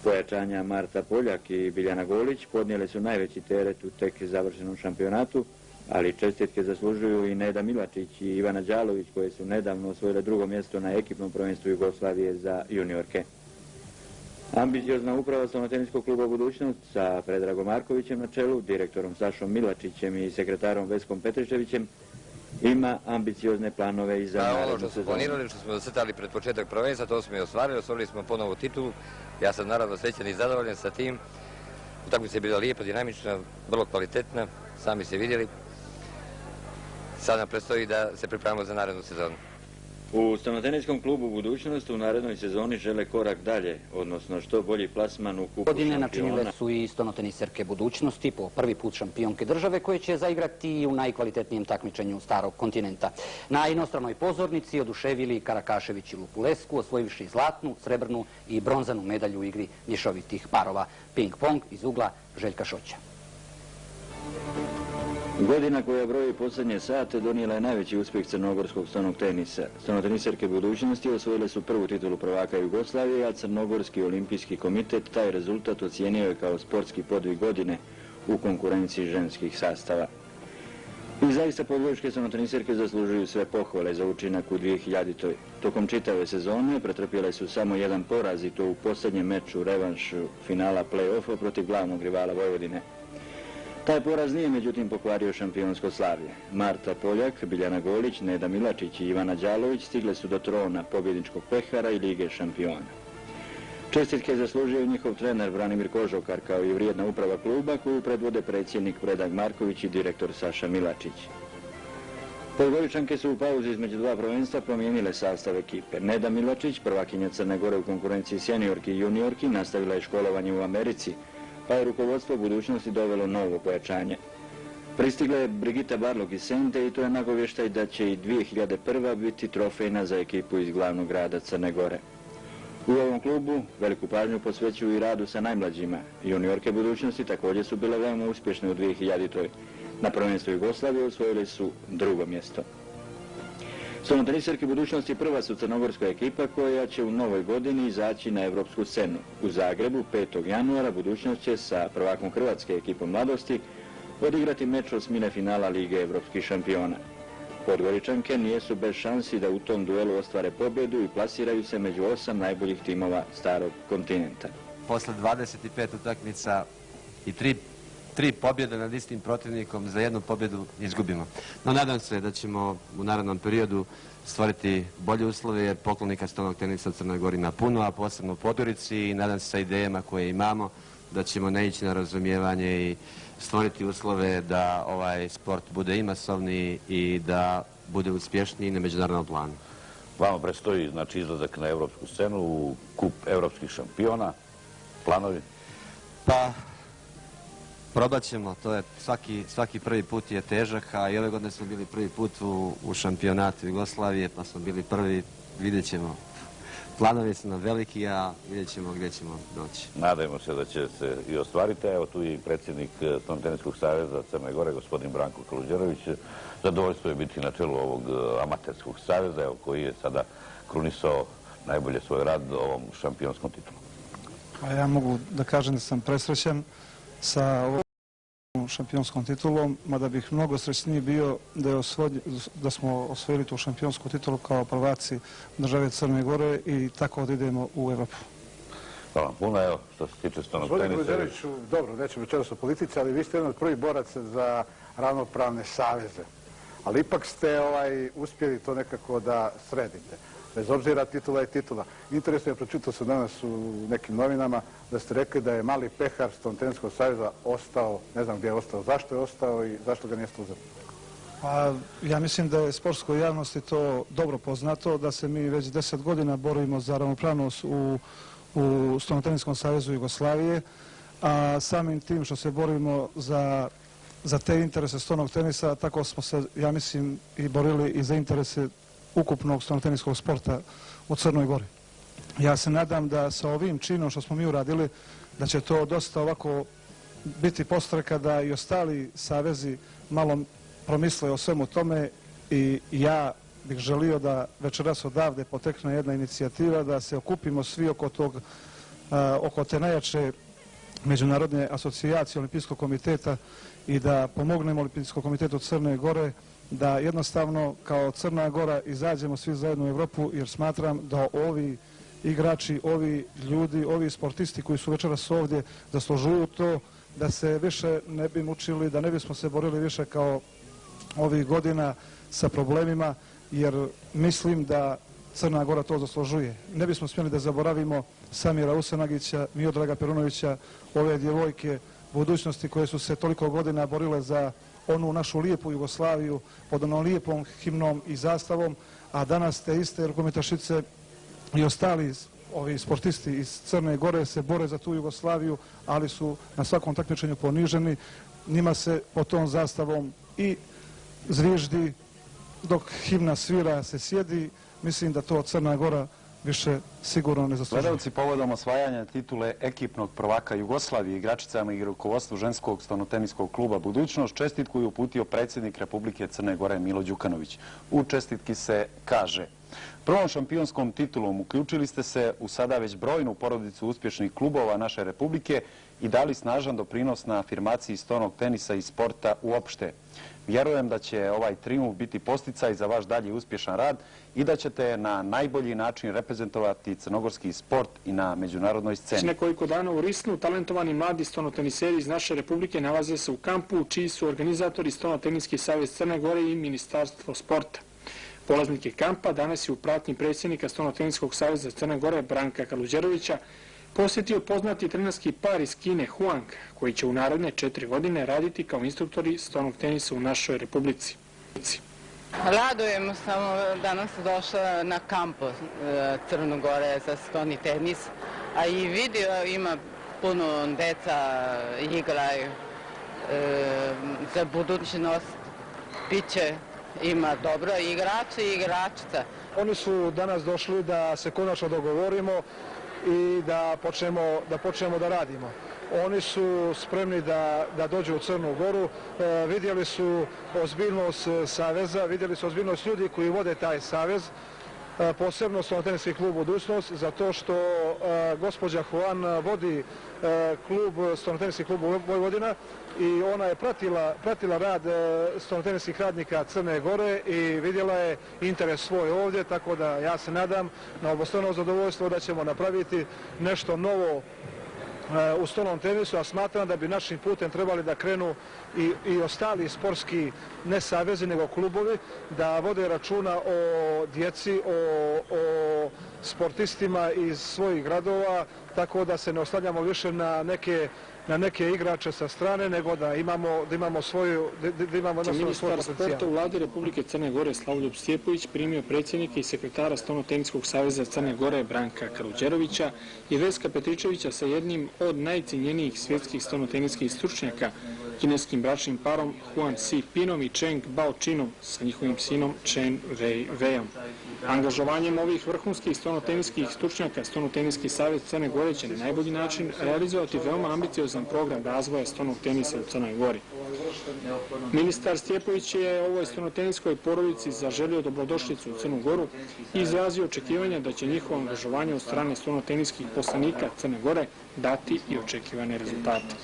Pojačanja Marta Poljak i Biljana Golić podnijele su najveći teret u tek završenom šampionatu, ali čestitke zaslužuju i Neda Milačić i Ivana Đalović koje su nedavno osvojile drugo mjesto na ekipnom prvenstvu Jugoslavije za juniorke. Ambiciozna uprava Stanoteninskog kluba budućnost sa Predragom Markovićem na čelu, direktorom Sašom Milačićem i sekretarom Veskom Petričevićem ima ambiciozne planove i za narednu sezonu. Ono što smo planirali, što smo zacrtali pred početak prvenstva, to smo i ostvarili, osvojili smo ponovo titulu. Ja sam naravno srećan i zadovoljan sa tim. Utakmica je bila lijepa, dinamična, vrlo kvalitetna, sami ste vidjeli. sad nam predstoji da se pripremamo za narednu sezonu. U stanoteniskom klubu Budućnost u narednoj sezoni žele korak dalje, odnosno što bolji plasman u kupu Godine šampiona. načinile su i stonoteniserke Budućnosti, po prvi put šampionke države, koje će zaigrati u najkvalitetnijem takmičenju starog kontinenta. Na inostranoj pozornici oduševili Karakašević i Lupulesku, osvojivši zlatnu, srebrnu i bronzanu medalju u igri mješovitih parova. Ping-pong iz ugla Željka Šoća. Godina koja broji posljednje sate donijela je najveći uspjeh crnogorskog stonog tenisa. Stonoteniserke Budućnosti osvojile su prvu titulu prvaka Jugoslavije, a Crnogorski olimpijski komitet taj rezultat ocijenio je kao sportski podvig godine u konkurenciji ženskih sastava. I zaista podvojičke stonoteniserke zaslužuju sve pohvale za učinak u 2000. Tokom čitave sezone pretrpjele su samo jedan poraz i to u posljednjem meču revanšu finala play-offa protiv glavnog rivala Vojvodine. Taj poraz nije međutim pokvario šampionsko slavlje. Marta Poljak, Biljana Golić, Neda Milačić i Ivana Đalović stigle su do trona pobjedničkog pehara i Lige šampiona. Čestitke zaslužio njihov trener Branimir Kožokar, kao i vrijedna uprava kluba koju predvode predsjednik Predrag Marković i direktor Saša Milačić. Podgoričanke su u pauzi između dva prvenstva promijenile sastav ekipe. Neda Milačić, prvakinja Crne Gore u konkurenciji seniorki i juniorki, nastavila je školovanje u Americi, pa je rukovodstvo Budućnosti dovelo novo pojačanje. Pristigla je Brigita Barlog iz Sente i to je nagovještaj da će i 2001. biti trofejna za ekipu iz glavnog grada Crne Gore. U ovom klubu veliku pažnju posvećuju i radu sa najmlađima. Juniorke Budućnosti također su bile veoma uspješne u 2000. Na prvenstvu Jugoslavije osvojili su drugo mjesto. Stonoteniserke Budućnosti prva su crnogorska ekipa koja će u novoj godini izaći na evropsku scenu. U Zagrebu 5. januara Budućnost će sa prvakom Hrvatske ekipom mladosti odigrati meč osmine finala Lige evropskih šampiona. Podgoričanke nijesu bez šansi da u tom duelu ostvare pobjedu i plasiraju se među 8 najboljih timova starog kontinenta. Posle 25 utakmica i tri pobjede nad istim protivnikom, za jednu pobjedu izgubimo. No nadam se da ćemo u narednom periodu stvoriti bolje uslove jer poklonika stonog tenisa u Crnoj Gori ima puno, a posebno u Podgorici, i nadam se sa idejama koje imamo da ćemo naići na razumijevanje i stvoriti uslove da ovaj sport bude i masovniji i da bude uspješniji na međunarodnom planu. Vama predstoji znači izlazak na evropsku scenu u kup evropskih šampiona. Planovi? Pa, probat ćemo, to je svaki prvi put je težak, a i ove godine smo bili prvi put u šampionatu Jugoslavije, pa smo bili prvi, vidjet ćemo. Planovi su nam veliki, a vidjet ćemo gdje ćemo doći. Nadajmo se da će se i ostvariti. Evo tu je i predsjednik Stonoteniskog saveza Crne Gore, gospodin Branko Kaluđerović. Zadovoljstvo je biti na čelu ovog amaterskog saveza, koji je sada krunisao najbolje svoj rad ovom šampionskom titulom. Ja mogu da kažem da sam presrećen sa ovom šampionskom titulom, mada bih mnogo srećniji bio da smo osvojili tu šampionsku titulu kao prvaci države Crne Gore i tako da idemo u Evropu. Hvala vam puno, evo, što se tiče stonog tenisa. Gospodin Kaluđeroviću, dobro, nećemo večeras o politici, ali vi ste jedan od prvih boraca za ravnopravne saveze. Ali ipak ste uspjeli to nekako da sredite. Bez obzira, titula je titula. Interesno je, pročitao sam danas u nekim novinama da ste rekli da je mali pehar Stonoteniskog saveza ostao, ne znam gdje je ostao, zašto je ostao i zašto ga niste uzeli? Ja mislim da je sportskoj javnosti to dobro poznato, da se mi već 10 godina borimo za ravnopravnost u Stonoteniskom savezu Jugoslavije, a samim tim što se borimo za te interese stonog tenisa, tako smo se, ja mislim, i borili i za interese ukupnog stonoteniskog sporta u Crnoj Gori. Ja se nadam da sa ovim činom što smo mi uradili, da će to dosta ovako biti postreka da i ostali savezi malo promisle o svemu tome, i ja bih želio da večeras odavde potekne jedna inicijativa da se okupimo svi oko te najjače međunarodne asocijacije Olimpijskog komiteta i da pomognemo Olimpijskom komitetu Crne Gore da jednostavno kao Crna Gora izađemo svi zajedno u Evropu, jer smatram da ovi igrači, ovi ljudi, ovi sportisti koji su večeras ovdje zaslužuju to, da se više ne bi mučili, da ne bismo se borili više kao ovih godina sa problemima, jer mislim da Crna Gora to zaslužuje. Ne bismo smjeli da zaboravimo Samira Usanagića, Miodraga Perunovića, ove djevojke Budućnosti koje su se toliko godina borile za onu našu lijepu Jugoslaviju pod onom lijepom himnom i zastavom, a danas te iste rukometašice i ostali ovi sportisti iz Crne Gore se bore za tu Jugoslaviju, ali su na svakom takmičenju poniženi. Njima se pod tom zastavom i zviždi, dok himna svira se sjedi. Mislim da to Crna Gora više sigurno ne zaslužuje. Gledalci, povodom osvajanja titule ekipnog prvaka Jugoslavije igračicama i rukovodstvu ženskog stonoteniskog kluba Budućnost čestitku je uputio predsjednik Republike Crne Gore Milo Đukanović. U čestitki se kaže: prvom šampionskom titulom uključili ste se u sada već brojnu porodicu uspješnih klubova naše Republike i dali snažan doprinos na afirmaciji stonog tenisa i sporta uopšte. Vjerujem da će ovaj trijumf biti posticaj za vaš dalji uspješan rad i da ćete na najbolji način reprezentovati crnogorski sport i na međunarodnoj sceni. Nekoliko dana u Risnu talentovani mladi stonoteniseri iz naše Republike nalaze se u kampu, čiji su organizatori Stonoteniski savez Crne Gore i Ministarstvo sporta. Polaznike kampa danas je u pratnji predsjednika Stonoteniskog saveza Crne Gore Branka Kaluđerovića posjetio poznati trenerski par iz Kine Huang, koji će u naredne 4 godine raditi kao instruktori stonog tenisa u našoj Republici. Radujemo samo danas došla na kampu Crne Gore za stoni tenis, a i vidio ima puno deca igraju za budućnost, biće ima dobro igrače i igračica. Oni su danas došli da se konačno dogovorimo i da počnemo da radimo. Oni su spremni da dođu u Crnu Goru, vidjeli su ozbiljnost saveza, vidjeli su ozbiljnost ljudi koji vode taj savez, posebno Stonoteniski klub Budućnost, zato što gospođa Huan vodi Stonoteniski klub Vojvodina i ona je pratila rad stonoteniskih radnika Crne Gore i vidjela je interes svoj ovdje, tako da ja se nadam na obostrano zadovoljstvo da ćemo napraviti nešto novo u stonom tenisu, a smatram da bi našim putem trebali da krenu i ostali sportski, ne savezi, nego klubovi, da vode računa o djeci, o sportistima iz svojih gradova, tako da se ne oslanjamo više na neke igrače sa strane, nego da imamo svoju potencijal. Ministar sporta u vladi Republike Crne Gore Slavoljub Stjepović primio predsjednika i sekretara Stonoteniskog saveza Crne Gore Branka Kaluđerovića i Veska Petričevića sa jednim od najcijenjenijih svjetskih stonoteniskih stručnjaka, kineskim bračnim parom Huan Si Pinom i Cheng Bao Chinom sa njihovim sinom Chen Weiom. Angažovanjem ovih vrhunskih stonoteniskih stručnjaka Stonoteniski savez Crne Gore će na najbolji način realizovati veoma ambiciozan program razvoja stonog tenisa u Crnoj Gori. Ministar Stjepović je ovoj stonoteniskoj porodici zaželio dobrodošlicu u Crnu Goru i izrazio očekivanja da će njihovo angažovanje od strane stonoteniskih poslanika Crne Gore dati i očekivane rezultate.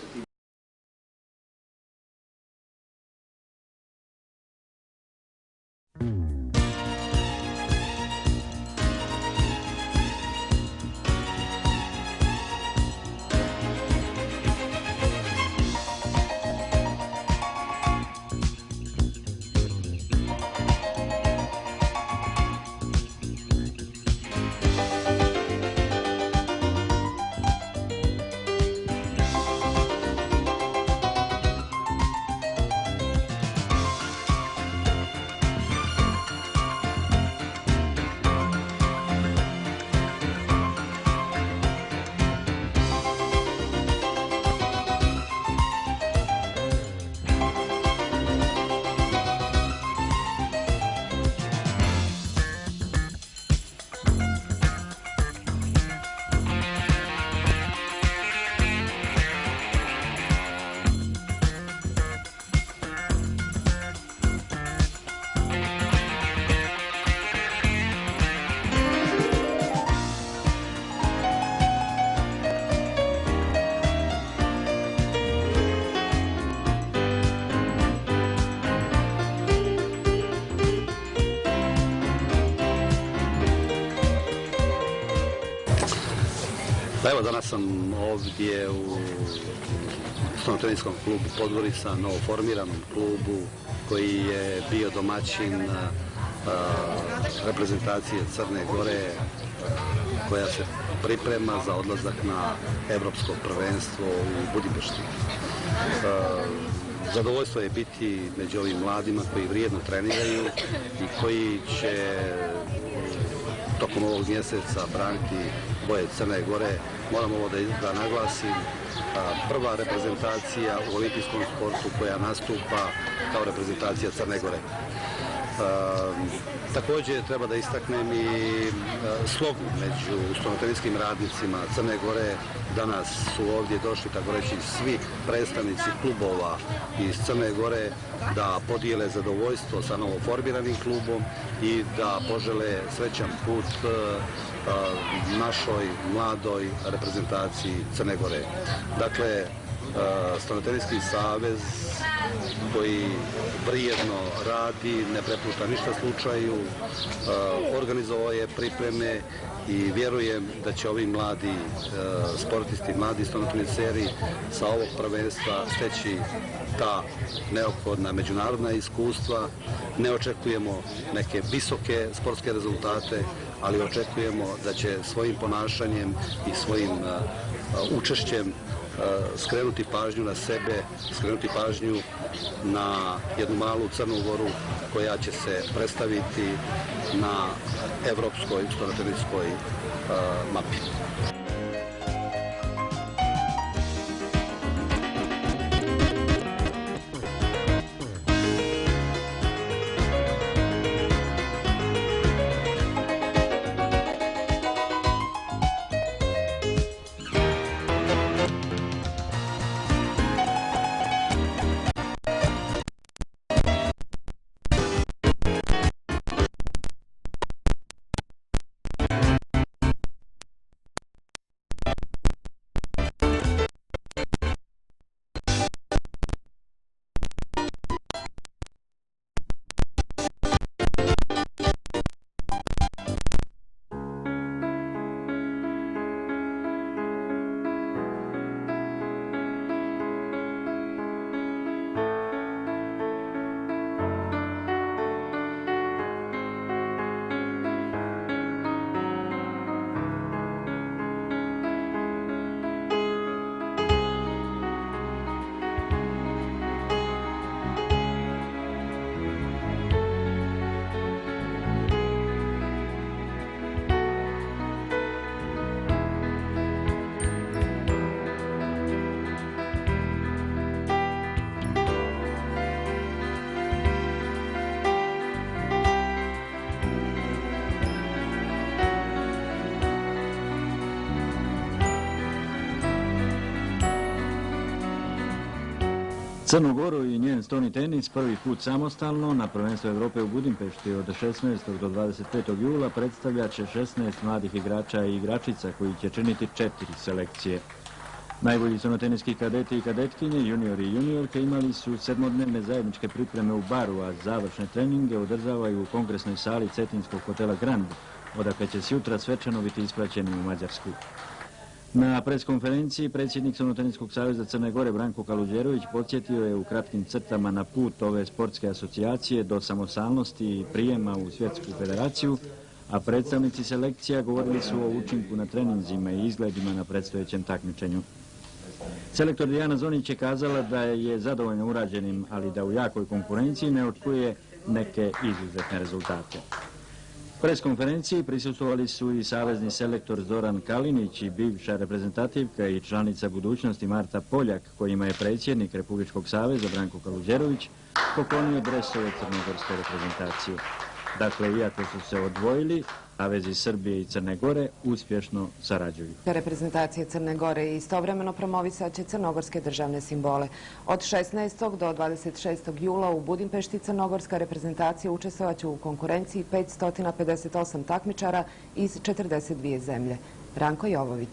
Evo, danas sam ovdje u Stonoteninskom klubu Podgorica, novoformiranom klubu koji je bio domaćin reprezentacije Crne Gore koja se priprema za odlazak na evropsko prvenstvo u Budimpešti. Zadovoljstvo je biti među ovim mladima koji vrijedno treniraju i koji će tokom ovog mjeseca braniti boje Crne Gore. Moram ovo da naglasim, prva reprezentacija u olimpijskom sportu koja nastupa kao reprezentacija Crne Gore. Također treba da istaknem i slogu među stonoteničkim radnicima Crne Gore. Danas su ovdje došli, tako reći, svi predstavnici klubova iz Crne Gore da podijele zadovoljstvo sa novoformiranim klubom i da požele srećan put našoj mladoj reprezentaciji Crne Gore. Dakle, Stonotenički savez koji vrijedno radi, ne prepušta ništa slučaju, organizovao je pripreme i vjerujem da će ovi mladi sportisti, mladi stonoteniseri sa ovog prvenstva steći ta neophodna međunarodna iskustva. Ne očekujemo neke visoke sportske rezultate, ali očekujemo da će svojim ponašanjem i svojim učešćem skrenuti pažnju na sebe, skrenuti pažnju na jednu malu Crnu Goru koja će se predstaviti na evropskoj stonoteničkoj mapi. Crnu Goru i njen stoni tenis prvi put samostalno na prvenstvu Evrope u Budimpešti od 16. do 25. jula predstavlja će 16 mladih igrača i igračica koji će činiti 4 selekcije. Najbolji sonotenički kadeti i kadetkinje, juniori i juniorke imali su sedmodnevne zajedničke pripreme u Baru, a završne treninge održavaju u kongresnoj sali Cetinskog hotela Grand, odakle će sutra svečano biti ispraćeni u Mađarsku. Na preskonferenciji predsjednik Sonoteničkog saveza Crne Gore Branko Kaluđerović podsjetio je u kratkim crtama na put ove sportske asocijacije do samostalnosti i prijema u Svjetsku federaciju, a predstavnici selekcija govorili su o učinku na treninzima i izgledima na predstojećem takmičenju. Selektor Dijana Zonić je kazala da je zadovoljno urađenim, ali da u jakoj konkurenciji ne očekuje neke izuzetne rezultate. Preskonferenciji prisustvovali su i savezni selektor Zoran Kalinić i bivša reprezentativka i članica budućnosti Marta Poljak, kojima je predsjednik Republičkog saveza Branko Kaluđerović poklonio dresove crnogorske reprezentacije. Dakle, iako su se odvojili, savezi Srbije i Crne Gore uspješno sarađuju. Reprezentacija Crne Gore istovremeno promovisat će crnogorske državne simbole. Od 16. do 26. jula u Budimpešti crnogorska reprezentacija učestvovat će u konkurenciji 558 takmičara iz 42 zemlje. Ranko Jovović.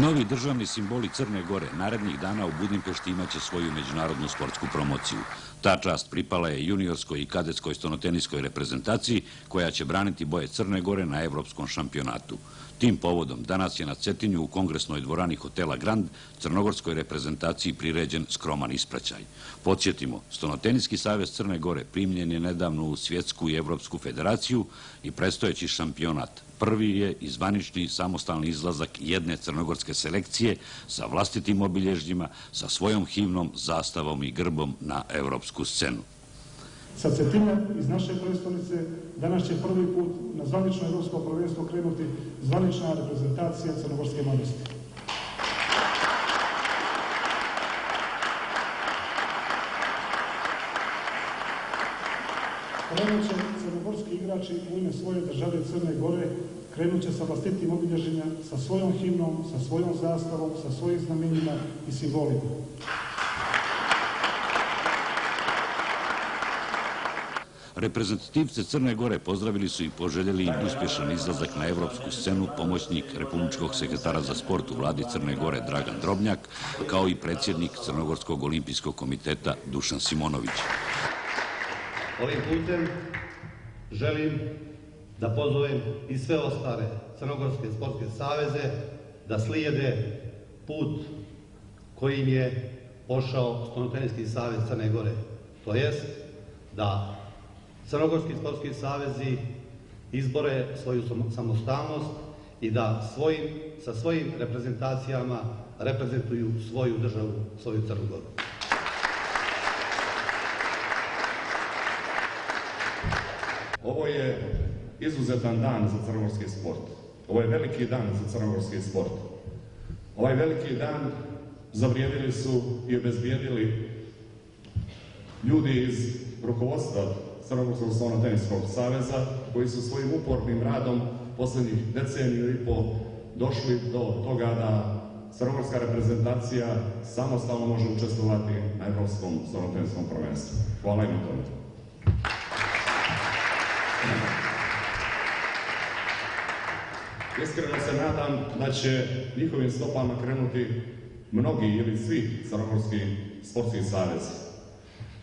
Novi državni simboli Crne Gore narednih dana u Budimpešti imaće svoju međunarodnu sportsku promociju. Ta čast pripala je juniorskoj i kadetskoj stonoteniskoj reprezentaciji koja će braniti boje Crne Gore na evropskom šampionatu. Tim povodom danas je na Cetinju u kongresnoj dvorani hotela Grand crnogorskoj reprezentaciji priređen skroman ispraćaj. Podsjetimo, Stonoteniski savez Crne Gore primljen je nedavno u Svjetsku i Evropsku federaciju i predstojeći šampionat prvi je i zvanični samostalni izlazak jedne crnogorske selekcije sa vlastitim obilježjima, sa svojom himnom, zastavom i grbom na evropsku scenu. Sa Cetinja iz naše prestonice danas će prvi put na zvanično evropsko prvenstvo krenuti zvanična reprezentacija crnogorske mladosti. Krenut će crnogorski igrači u ime svoje države Crne Gore, krenut će sa vlastitim obilježjima, sa svojom himnom, sa svojom zastavom, sa svojim znamenjima i simbolima. Reprezentativce Crne Gore pozdravili su i poželjeli im uspješan izlazak na evropsku scenu pomoćnik Republičkog sekretara za sport u vladi Crne Gore Dragan Drobnjak, kao i predsjednik Crnogorskog olimpijskog komiteta Dušan Simonović. Ovim putem želim da pozovem i sve ostale crnogorske sportske saveze da slijede put kojim je pošao Stonoteniski savez Crne Gore. To jest da crnogorski sportski savezi izbore svoju samostalnost i da sa svojim reprezentacijama reprezentuju svoju državu, svoju Crnu Goru. Ovo je izuzetan dan za crnogorski sport. Ovo je veliki dan za crnogorski sport. Ovaj veliki dan zavrijedili su i obezbijedili ljudi iz rukovodstva Crnogorskog stonoteniskog saveza koji su svojim upornim radom posljednjih deceniju i po došli do toga da crnogorska reprezentacija samostalno može učestvovati na Evropskom stonotenskom prvenstvu. Hvala im na tome. Iskreno se nadam da će njihovim stopama krenuti mnogi ili svi crnogorski sportski savezi.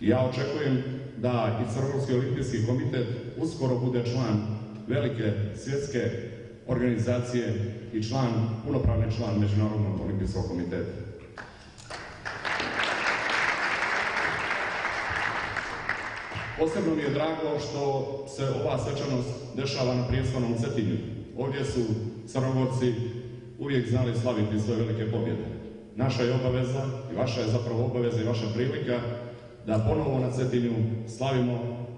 I ja očekujem da i Crnogorski olimpijski komitet uskoro bude član velike svjetske organizacije i punopravni član Međunarodnog olimpijskog komiteta. Posebno mi je drago što se ova svečanost dešava na prijestolnom Cetinju. Ovdje su Crnogorci uvijek znali slaviti svoje velike pobjede. Naša je obaveza i vaša je zapravo obaveza i vaša prilika da ponovo na Cetinju slavimo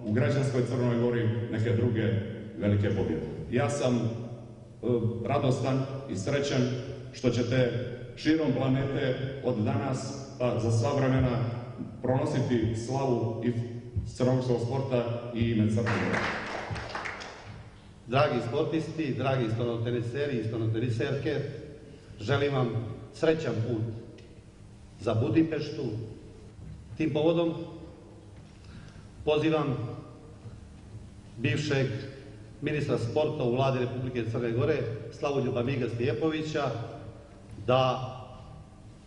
u građanskoj Crnoj Gori neke druge velike pobjede. Ja sam radostan i srećan što ćete širom planete od danas pa za sva vremena pronositi slavu i crnogorskog sporta i ime Crne Gore. Dragi sportisti, dragi stonoteniseri i stonoteniserke, želim vam srećan put za Budimpeštu. Tim povodom pozivam bivšeg ministra sporta u vladi Republike Crne Gore, Slavoljuba Miga Stijepovića, da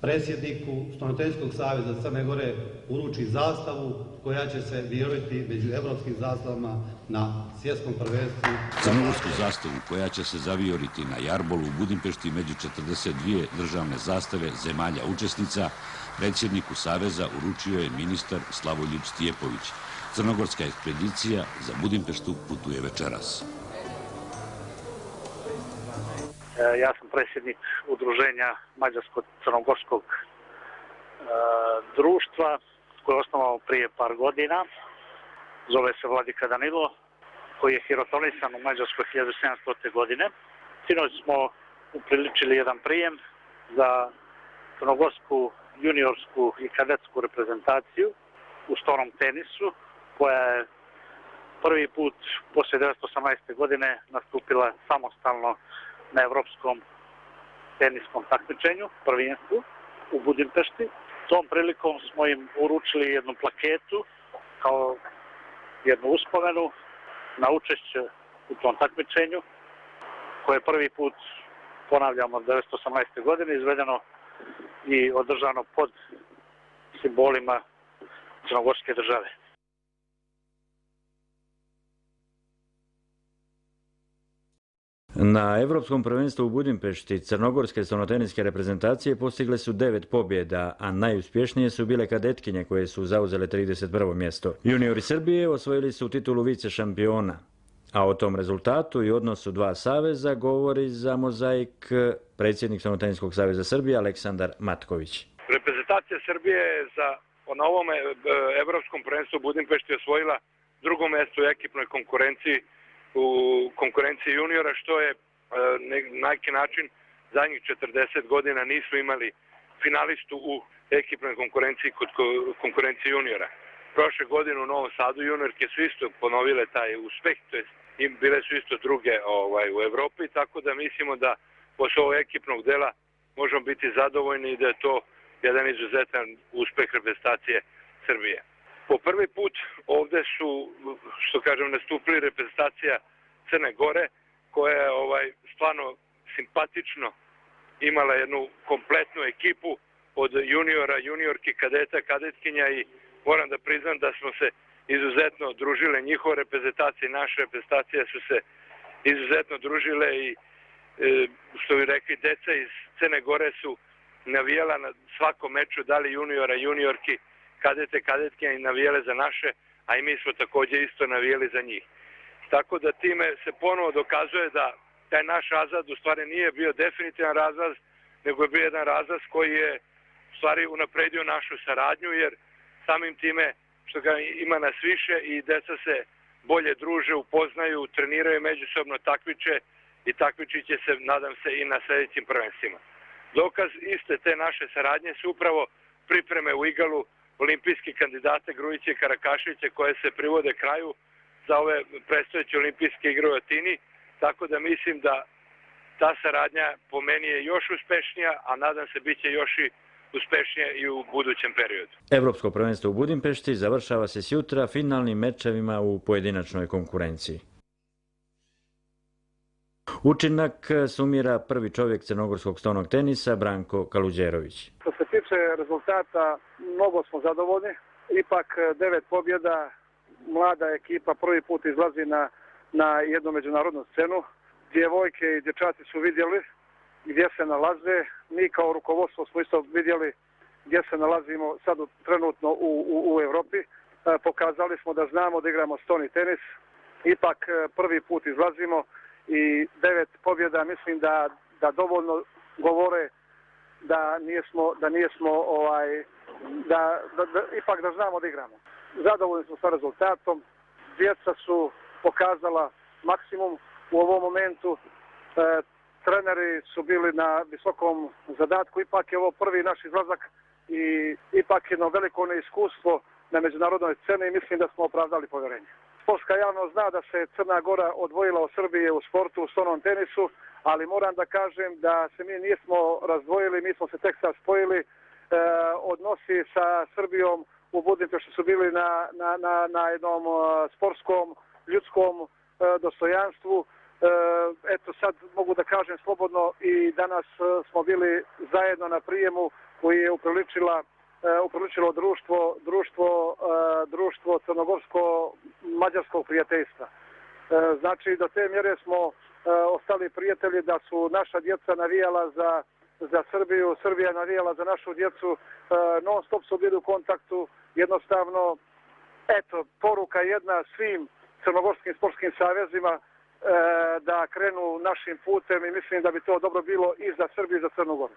predsjedniku Stonoteniskog saveza Crne Gore uruči zastavu koja će se vijoriti među evropskim zastavama na svjetskom prvenstvu. Crnogorsku zastavu koja će se zavijoriti na Jarbolu u Budimpešti među 42 državne zastave zemalja učesnica, predsjedniku Saveza uručio je ministar Slavoljub Stijepović. Crnogorska ekspedicija za Budimpeštu putuje večeras. Ja sam predsjednik udruženja Mađarsko-crnogorskog društva koje je osnovao prije par godina. Zove se Vladika Danilo, koji je hirotonisan u Mađarskoj 1700. godine. Sinoć smo upriličili jedan prijem za crnogorsku juniorsku i kadetsku reprezentaciju u stonom tenisu, koja je prvi put poslije 1918. godine nastupila samostalno na evropskom teniskom takmičenju, prvenstvu u Budimpešti. Tom prilikom smo im uručili jednu plaketu kao jednu uspomenu na učešće u tom takmičenju, koje je prvi put ponavljamo, 1918. godine, izvedeno i održano pod simbolima crnogorske države. Na Evropskom prvenstvu u Budimpešti crnogorske stonoteniske reprezentacije postigle su 9 pobjeda, a najuspješnije su bile kadetkinje koje su zauzele 31. mjesto. Juniori Srbije osvojili su titulu vice šampiona, a o tom rezultatu i odnosu dva saveza govori za Mozaik predsjednik Stonoteniskog saveza Srbije Aleksandar Matković. Reprezentacija Srbije je na ovom Evropskom prvenstvu u Budimpešti osvojila drugo mjesto u ekipnoj konkurenciji, u konkurenciji juniora, što je na neki način zadnjih 40 godina nisu imali finalistu u ekipnoj konkurenciji kod konkurencije juniora. Prošle godine u Novom Sadu juniorke su isto ponovile taj uspeh, to jest bile su isto druge u Evropi, tako da mislimo da posle ovog ekipnog dela možemo biti zadovoljni i da je to jedan izuzetan uspeh reprezentacije Srbije. Po prvi put ovde su, što kažem, nastupili reprezentacija Crne Gore, koja je stvarno simpatično imala jednu kompletnu ekipu od juniora, juniorki, kadeta, kadetkinja i moram da priznam da smo se izuzetno družile. Njihove reprezentacije i naše reprezentacije su se izuzetno družile i što bi rekli, deca iz Crne Gore su navijala na svakom meču, da li juniora, juniorki, kadete, kadetkinja i navijale za naše, a i mi smo također isto navijali za njih. Tako da time se ponovo dokazuje da taj naš razlaz u stvari nije bio definitivan razlaz, nego je bio jedan razlaz koji je u stvari unapredio našu saradnju, jer samim time što ga ima nas više i deca se bolje druže, upoznaju, treniraju međusobno, takmiče i takmičit će se, nadam se, i na sljedećim prvenstvima. Dokaz iste te naše saradnje su upravo pripreme u Igalu olimpijskih kandidata Grujića i Karakašića koje se privode kraju za ove predstojeće olimpijske igre u Atini, tako da mislim da ta saradnja po meni je još uspešnija, a nadam se bit će još i uspešnije i u budućem periodu. Evropsko prvenstvo u Budimpešti završava se sjutra finalnim mečevima u pojedinačnoj konkurenciji. Učinak sumira prvi čovjek crnogorskog stonog tenisa Branko Kaluđerović. Što se tiče rezultata, mnogo smo zadovoljni. Ipak 9 pobjeda, mlada ekipa prvi put izlazi na jednu međunarodnu scenu. Djevojke i dječaci su vidjeli gdje se nalaze. Mi kao rukovodstvo smo isto vidjeli gdje se nalazimo sad trenutno u Evropi. Pokazali smo da znamo da igramo stoni tenis. Ipak prvi put izlazimo i 9 pobjeda mislim da dovoljno govore da ipak da znamo da igramo. Zadovoljni smo sa rezultatom. Djeca su pokazala maksimum u ovom momentu. Treneri su bili na visokom zadatku. Ipak je ovo prvi naš izlazak i ipak jedno veliko neiskustvo na međunarodnoj sceni i mislim da smo opravdali povjerenje. Sportska javnost zna da se Crna Gora odvojila od Srbije u sportu, u stonom tenisu, ali moram da kažem da se mi nismo razdvojili, mi smo se tek sad spojili. Odnosi sa Srbijom u Budimpešti su bili na jednom sportskom, ljudskom dostojanstvu. Eto sad mogu da kažem slobodno i danas smo bili zajedno na prijemu koji je upriličilo društvo crnogorsko-mađarskog prijateljstva. Znači do te mjere smo ostali prijatelji da su naša djeca navijala za Srbiju, Srbija navijala za našu djecu, non stop su bili u kontaktu, jednostavno, eto, poruka jedna svim crnogorskim sportskim savezima da krenu našim putem i mislim da bi to dobro bilo i za Srbiju i za Crnu Goru.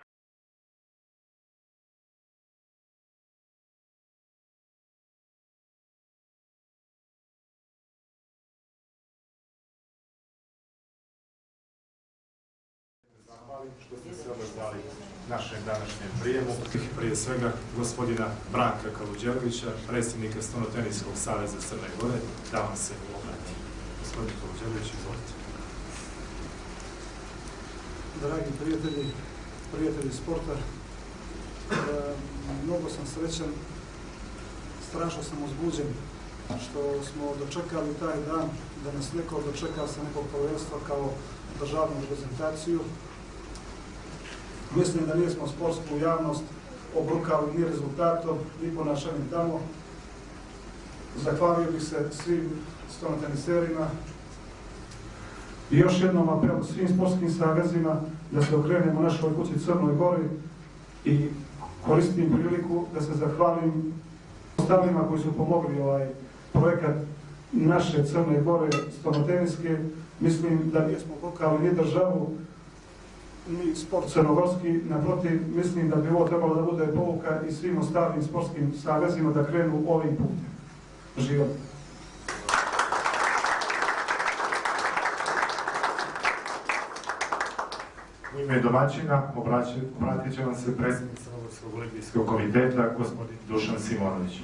Što ste se odazvali našem današnjem prijemu. Prije svega gospodina Branka Kaluđerovića, predsjednika Stonoteniskog saveza Crne Gore, da vam se obrati. Gospodin Kaluđerović, izvolite. Dragi prijatelji sporta, mnogo sam srećan, strašno sam uzbuđen što smo dočekali taj dan da nas neko dočeka sa nekog prvenstva kao državnu reprezentaciju. Mislim da nismo sportsku javnost obrukali ni rezultatom, ni ponašanjem tamo. Zahvalio bih se svim stonoteniserima i još jednom apel svim sportskim savezima da se okrenemo našoj kući Crnoj Gori i koristim priliku da se zahvalim ostalima koji su pomogli ovaj projekat naše Crne Gore stonoteniske. Mislim da nismo obrukali ni državu, ni sport crnogorski, naprotiv, mislim da bi ovo trebalo da bude pouka i svim ostalim sportskim savezima da krenu ovim putem. Živjeli! U ime domaćina obratit će vam se predsjednik Crnogorskog olimpijskog komiteta, gospodin Dušan Simonović.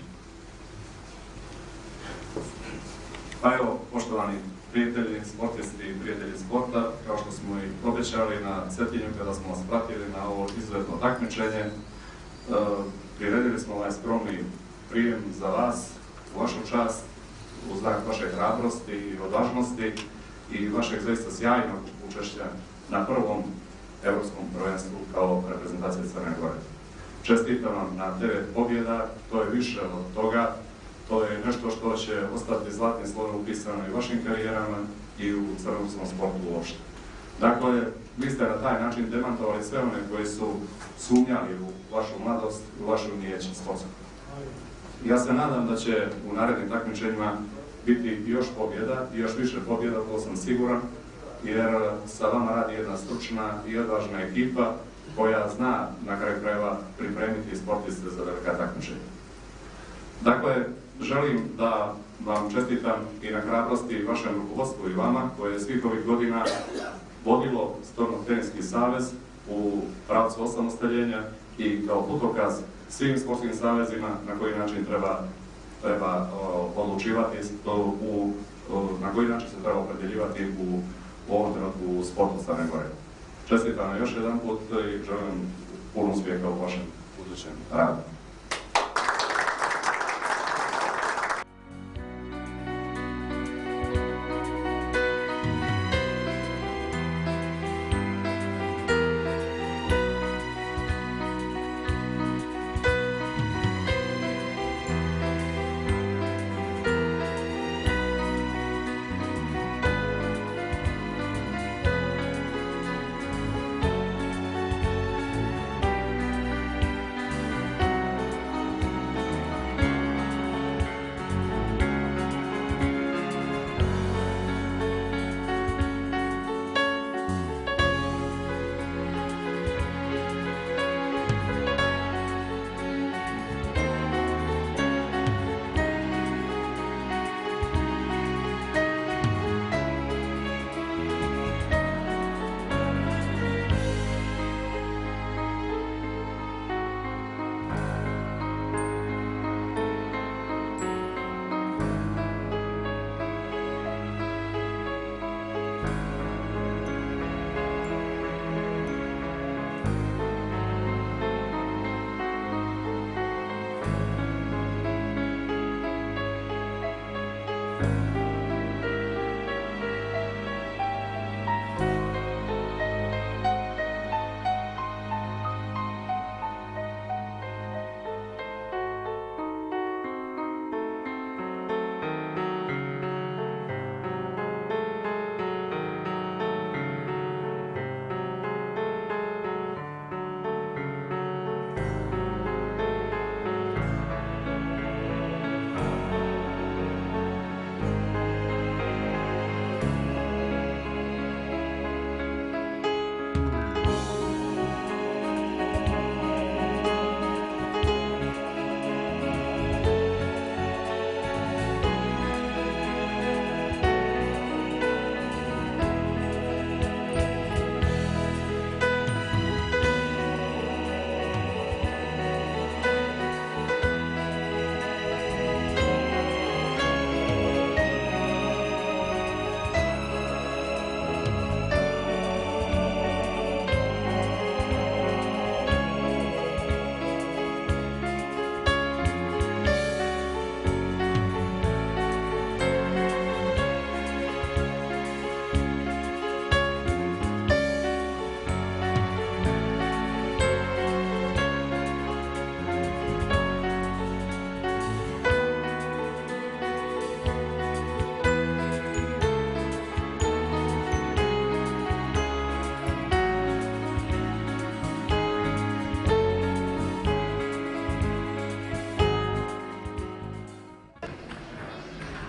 Pa evo, poštovani prijatelji, sportisti i prijatelji sporta, kao što smo i obećali na Cetinju kada smo vas pratili na ovo izuzetno takmičenje, priredili smo ovaj skromni prijem za vas, u vašu čast, u znak vaše hrabrosti i odvažnosti i vašeg zaista sjajnog učešća na prvom evropskom prvenstvu kao reprezentacija Crne Gore. Čestitam vam na 9 pobjeda, to je više od toga, to je nešto što će ostati zlatnim slovom upisano i u vašim karijerama i u crnogorskom sportu uopšte. Dakle, vi ste na taj način demantovali sve one koji su sumnjali u vašu mladost, u vaše umijeće sportsko. Ja se nadam da će u narednim takmičenjima biti još pobjeda i još više pobjeda, to sam siguran, jer sa vama radi jedna stručna i odvažna ekipa koja zna na kraju krajeva pripremiti sportiste za velika takmičenja. Dakle, želim da vam čestitam i na hrabrosti vašem rukovodstvu i vama, koje je svih ovih godina vodilo Stonoteniski savez u pravcu osamostaljenja i kao putokaz svim sportskim savezima na koji način treba odlučivati, na koji način se treba opredjeljivati u ovom trenutku u sportu Crne Gore. Čestitam vam još jedan put i želim puno uspjeha u vašem budućem radu.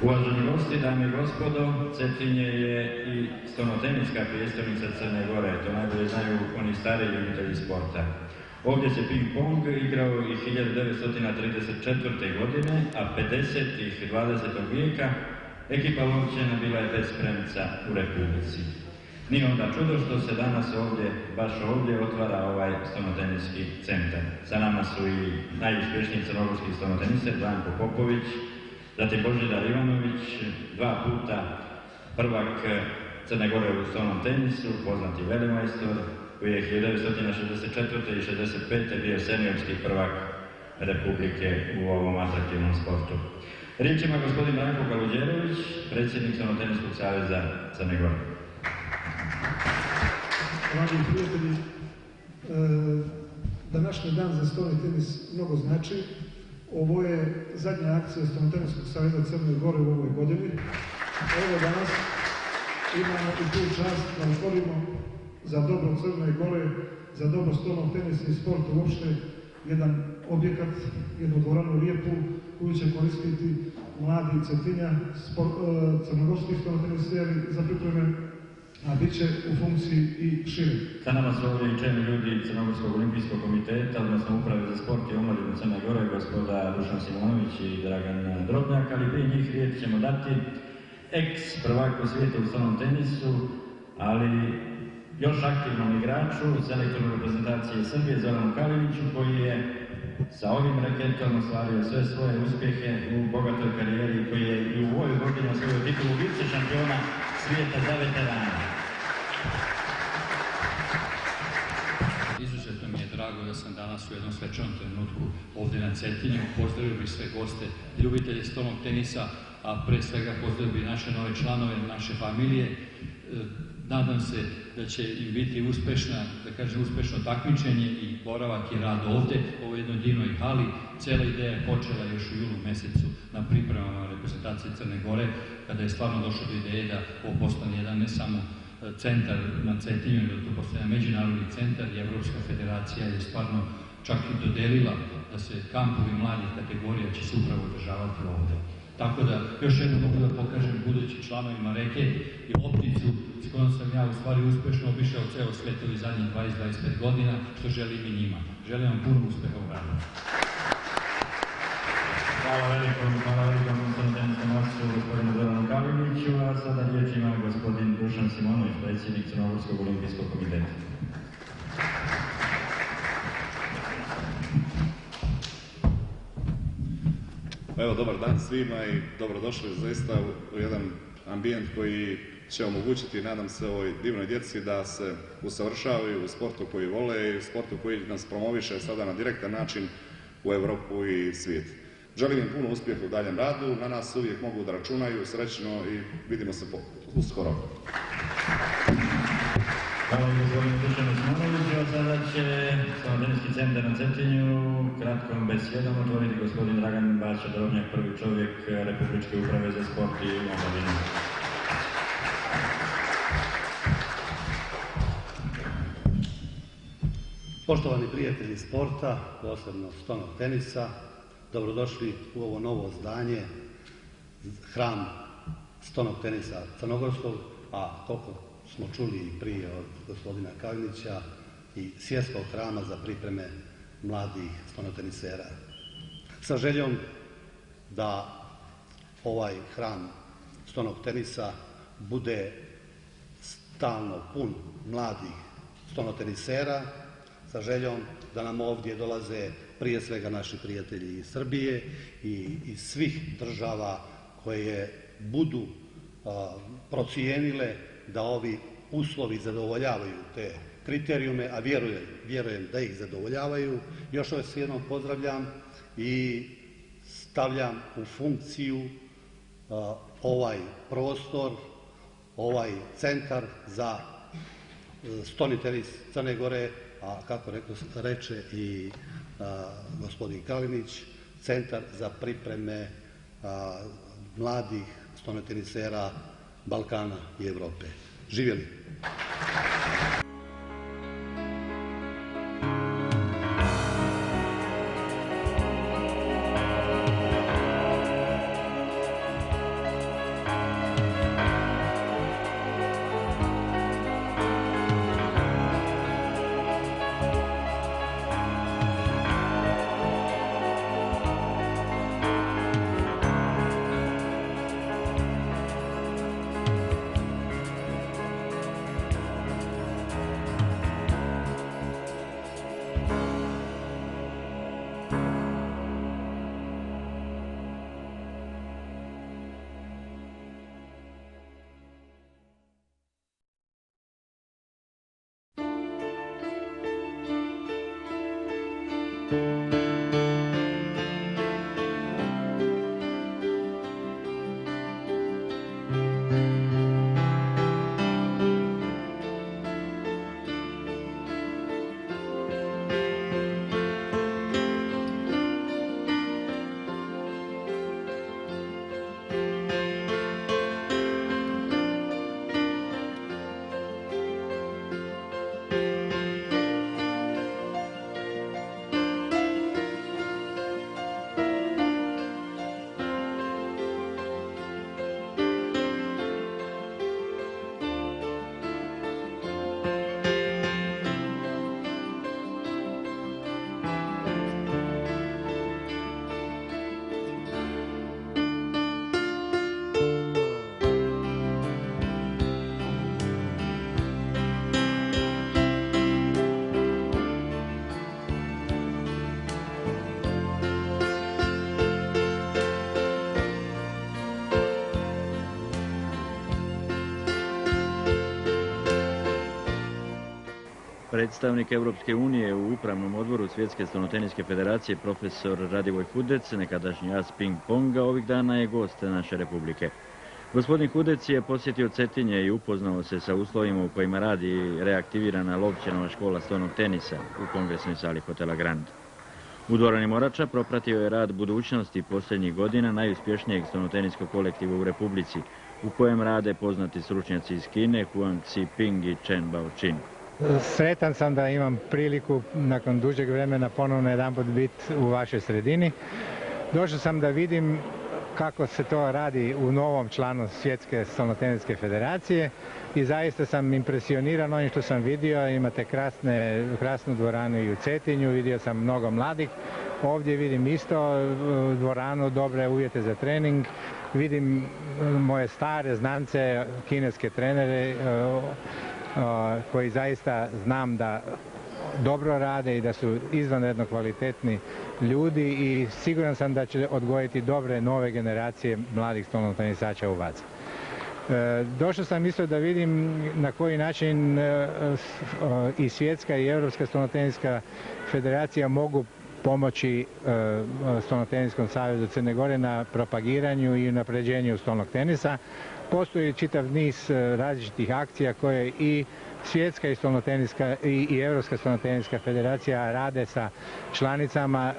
Uvaženi gosti, dame i gospodo, Cetinje je i stonoteniska prijestolnica Crne Gore, to najbolje znaju oni stariji ljubitelji sporta. Ovdje se ping-pong igrao i 1934. godine, a 50-ih 20. vijeka ekipa Lovćena bila je bespremca u Republici. Nije onda čudo što se danas ovdje, baš ovdje, otvara ovaj stonoteniski centar. Sa nama su i najuspješniji crnogorski stonoteniser Branko Popović, zatim Božidar Ivanović, 2 puta prvak Crne Gore u stonom tenisu, poznati velemajstor, koji je 1964. i 65. bio seniorski prvak Republike u ovom atraktivnom sportu. Riječ ima gospodin Branko Kaludjerović, predsjednik Stonoteniskog saveza Crne Gore. Dragi prijatelji, današnji dan za stoni tenis mnogo znači. Ovo je zadnja akcija Stonoteniskog saveza Crne Gore u ovoj godini. Evo danas imamo i tu čast da otvorimo za dobro Crne Gore, za dobro stonog tenisa i sport uopšte jedan objekat, jednu dvoranu lijepu koju će koristiti mladi Cetinja, crnogorski stonoteniseri za pripreme, a bit će u funkciji i šire. Sa nama su ovdje i čelni ljudi Crnogorskog olimpijskog komiteta, odnosno Uprave za sport i omladinu Crne Gore, gospoda Dušan Simonović i Dragan Drobnjak, ali prije njih riječ ćemo dati ex-prvak u svijetu u stonom tenisu, ali još aktivnom igraču selektorne reprezentacije Srbije Zoranu Kaliniću, koji je sa ovim raketom ostvario sve svoje uspjehe u bogatoj karijeri, koji je i u ovoj godini osvojio titulu vice šampiona svijeta za veterane. Izuzetno mi je drago da sam danas u jednom svečanom trenutku ovdje na Cetinju. Pozdravio bih sve goste, ljubitelje stonog tenisa, a pre svega pozdravio bih naše nove članove, naše familije. Nadam se da će im biti uspešno takmičenje i boravak i rad ovdje u ovoj jednoj divnoj hali. Cijela ideja je počela još u julu mjesecu na pripremama reprezentacije Crne Gore, kada je stvarno došlo do ideje da ovo postane jedan ne samo centar na Cetinju, da to postane međunarodni centar i Evropska federacija je stvarno čak i dodelila da se kampovi mladih kategorija će se upravo održavati ovdje. Tako da još jednom mogu da pokažem budućim članovima reke i lopticu s kojom sam ja u stvari uspješno obišao ceo svijet ovih zadnjih 20-25 godina, što želim i njima. Želim vam puno uspeha u radu. Hvala velikom stonotenskom masu gospodinu Zoranu Kaliniću, a sada riječ ima gospodin Dušan Simonović, predsjednik Crnogorskog olimpijskog komiteta. Evo, dobar dan svima i dobrodošli zaista u jedan ambijent koji će omogućiti, nadam se, ovoj divnoj djeci da se usavršavaju u sportu koji vole i u sportu koji nas promoviše sada na direktan način u Evropu i svijet. Želim im puno uspjeha u daljem radu, na nas uvijek mogu da računaju, srećno i vidimo se uskoro. Hvala gospodinu Dušanu Simonoviću, a sada će Stonoteniski centar na Cetinju kratkom besjedom otvoriti gospodin Dragan Bača Drobnjak, prvi čovjek Republičke uprave za sport i omladinu. Poštovani prijatelji sporta, posebno stonog tenisa, dobrodošli u ovo novo zdanje, hram stonog tenisa crnogorskog, a koliko smo čuli i prije od gospodina Kalinića, i svjetskog hrama za pripreme mladih stonotenisera. Sa željom da ovaj hram stonog tenisa bude stalno pun mladih stonotenisera, sa željom da nam ovdje dolaze prije svega naši prijatelji iz Srbije i iz svih država koje budu procijenile da ovi uslovi zadovoljavaju te kriterijume, a vjerujem da ih zadovoljavaju. Još vas jednom pozdravljam i stavljam u funkciju ovaj prostor, ovaj centar za stoni tenis Crne Gore, a kako reče i gospodin Kalinić, centar za pripreme mladih stonotenisera Balkana i Evrope. Živjeli! Predstavnik Europske unije u upravnom odboru Svjetske stolnoteniske federacije profesor Radivoj Hudec, nekadašnji as ping-ponga, ovih dana je gost naše republike. Gospodin Hudec je posjetio Cetinje i upoznao se sa uslovima u kojima radi reaktivirana Lovćenova škola stolnog tenisa u kongresnoj sali hotela Grand. U dvorani Morača propratio je rad budućnosti posljednjih godina najuspješnijeg stolnoteniskog kolektiva u Republici, u kojem rade poznati stručnjaci iz Kine Huang Xiping i Chen Baoqin. Sretan sam da imam priliku nakon dužeg vremena ponovno jedanput biti u vašoj sredini. Došao sam da vidim kako se to radi u novom članu Svjetske stolnoteniske federacije i zaista sam impresioniran onim što sam vidio. Imate krasnu dvoranu i u Cetinju, vidio sam mnogo mladih. Ovdje vidim isto dvoranu, dobre uvjete za trening. Vidim moje stare znance, kineske trenere koji zaista znam da dobro rade i da su izvanredno kvalitetni ljudi i siguran sam da će odgojiti dobre nove generacije mladih stolnotenisača u Vaci. Došao sam isto da vidim na koji način i Svjetska i Europska stolnoteniska federacija mogu pomoći Stolnoteniskom savezu Crne Gore na propagiranju i unapređenju stolnog tenisa. Postoji čitav niz različitih akcija koje i Svjetska i Europska stolnoteniska federacija rade sa članicama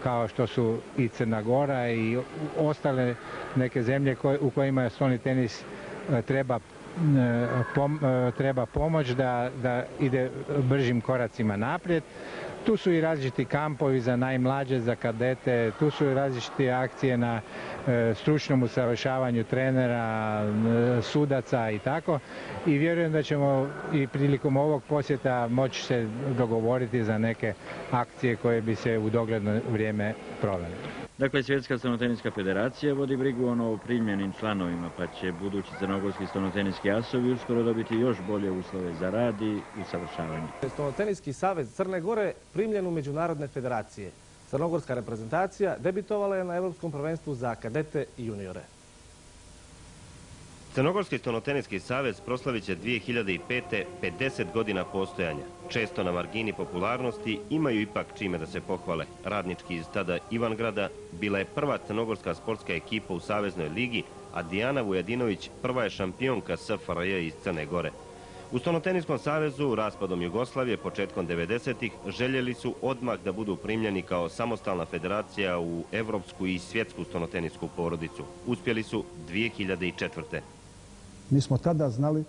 kao što su i Crna Gora i ostale neke zemlje u kojima stolni tenis treba pomoć da ide bržim koracima naprijed. Tu su i različiti kampovi za najmlađe, za kadete, tu su i različite akcije na stručnom usavršavanju trenera, sudaca i tako. I vjerujem da ćemo i prilikom ovog posjeta moći se dogovoriti za neke akcije koje bi se u dogledno vrijeme provele. Dakle, Svjetska stolnoteniska federacija vodi brigu o novoprimljenim članovima, pa će budući crnogorski stolnoteniski asovi uskoro dobiti još bolje uslove za rad i usavršavanje. Stolnoteniski savez Crne Gore primljen u međunarodne federacije. Crnogorska reprezentacija debitovala je na Europskom prvenstvu za kadete i juniore. Crnogorski stolnoteniski savez proslavit će 2005. 50 godina postojanja. Često na margini popularnosti imaju ipak čime da se pohvale. Radnički iz tada Ivangrada bila je prva crnogorska sportska ekipa u Saveznoj ligi, a Dijana Vujadinović prva je šampionka SFRJ iz Crne Gore. U Stolnoteniskom savezu raspadom Jugoslavije početkom 90-ih željeli su odmah da budu primljeni kao samostalna federacija u evropsku i svjetsku stolnotenisku porodicu. Uspjeli su 2004. Mi smo tada znali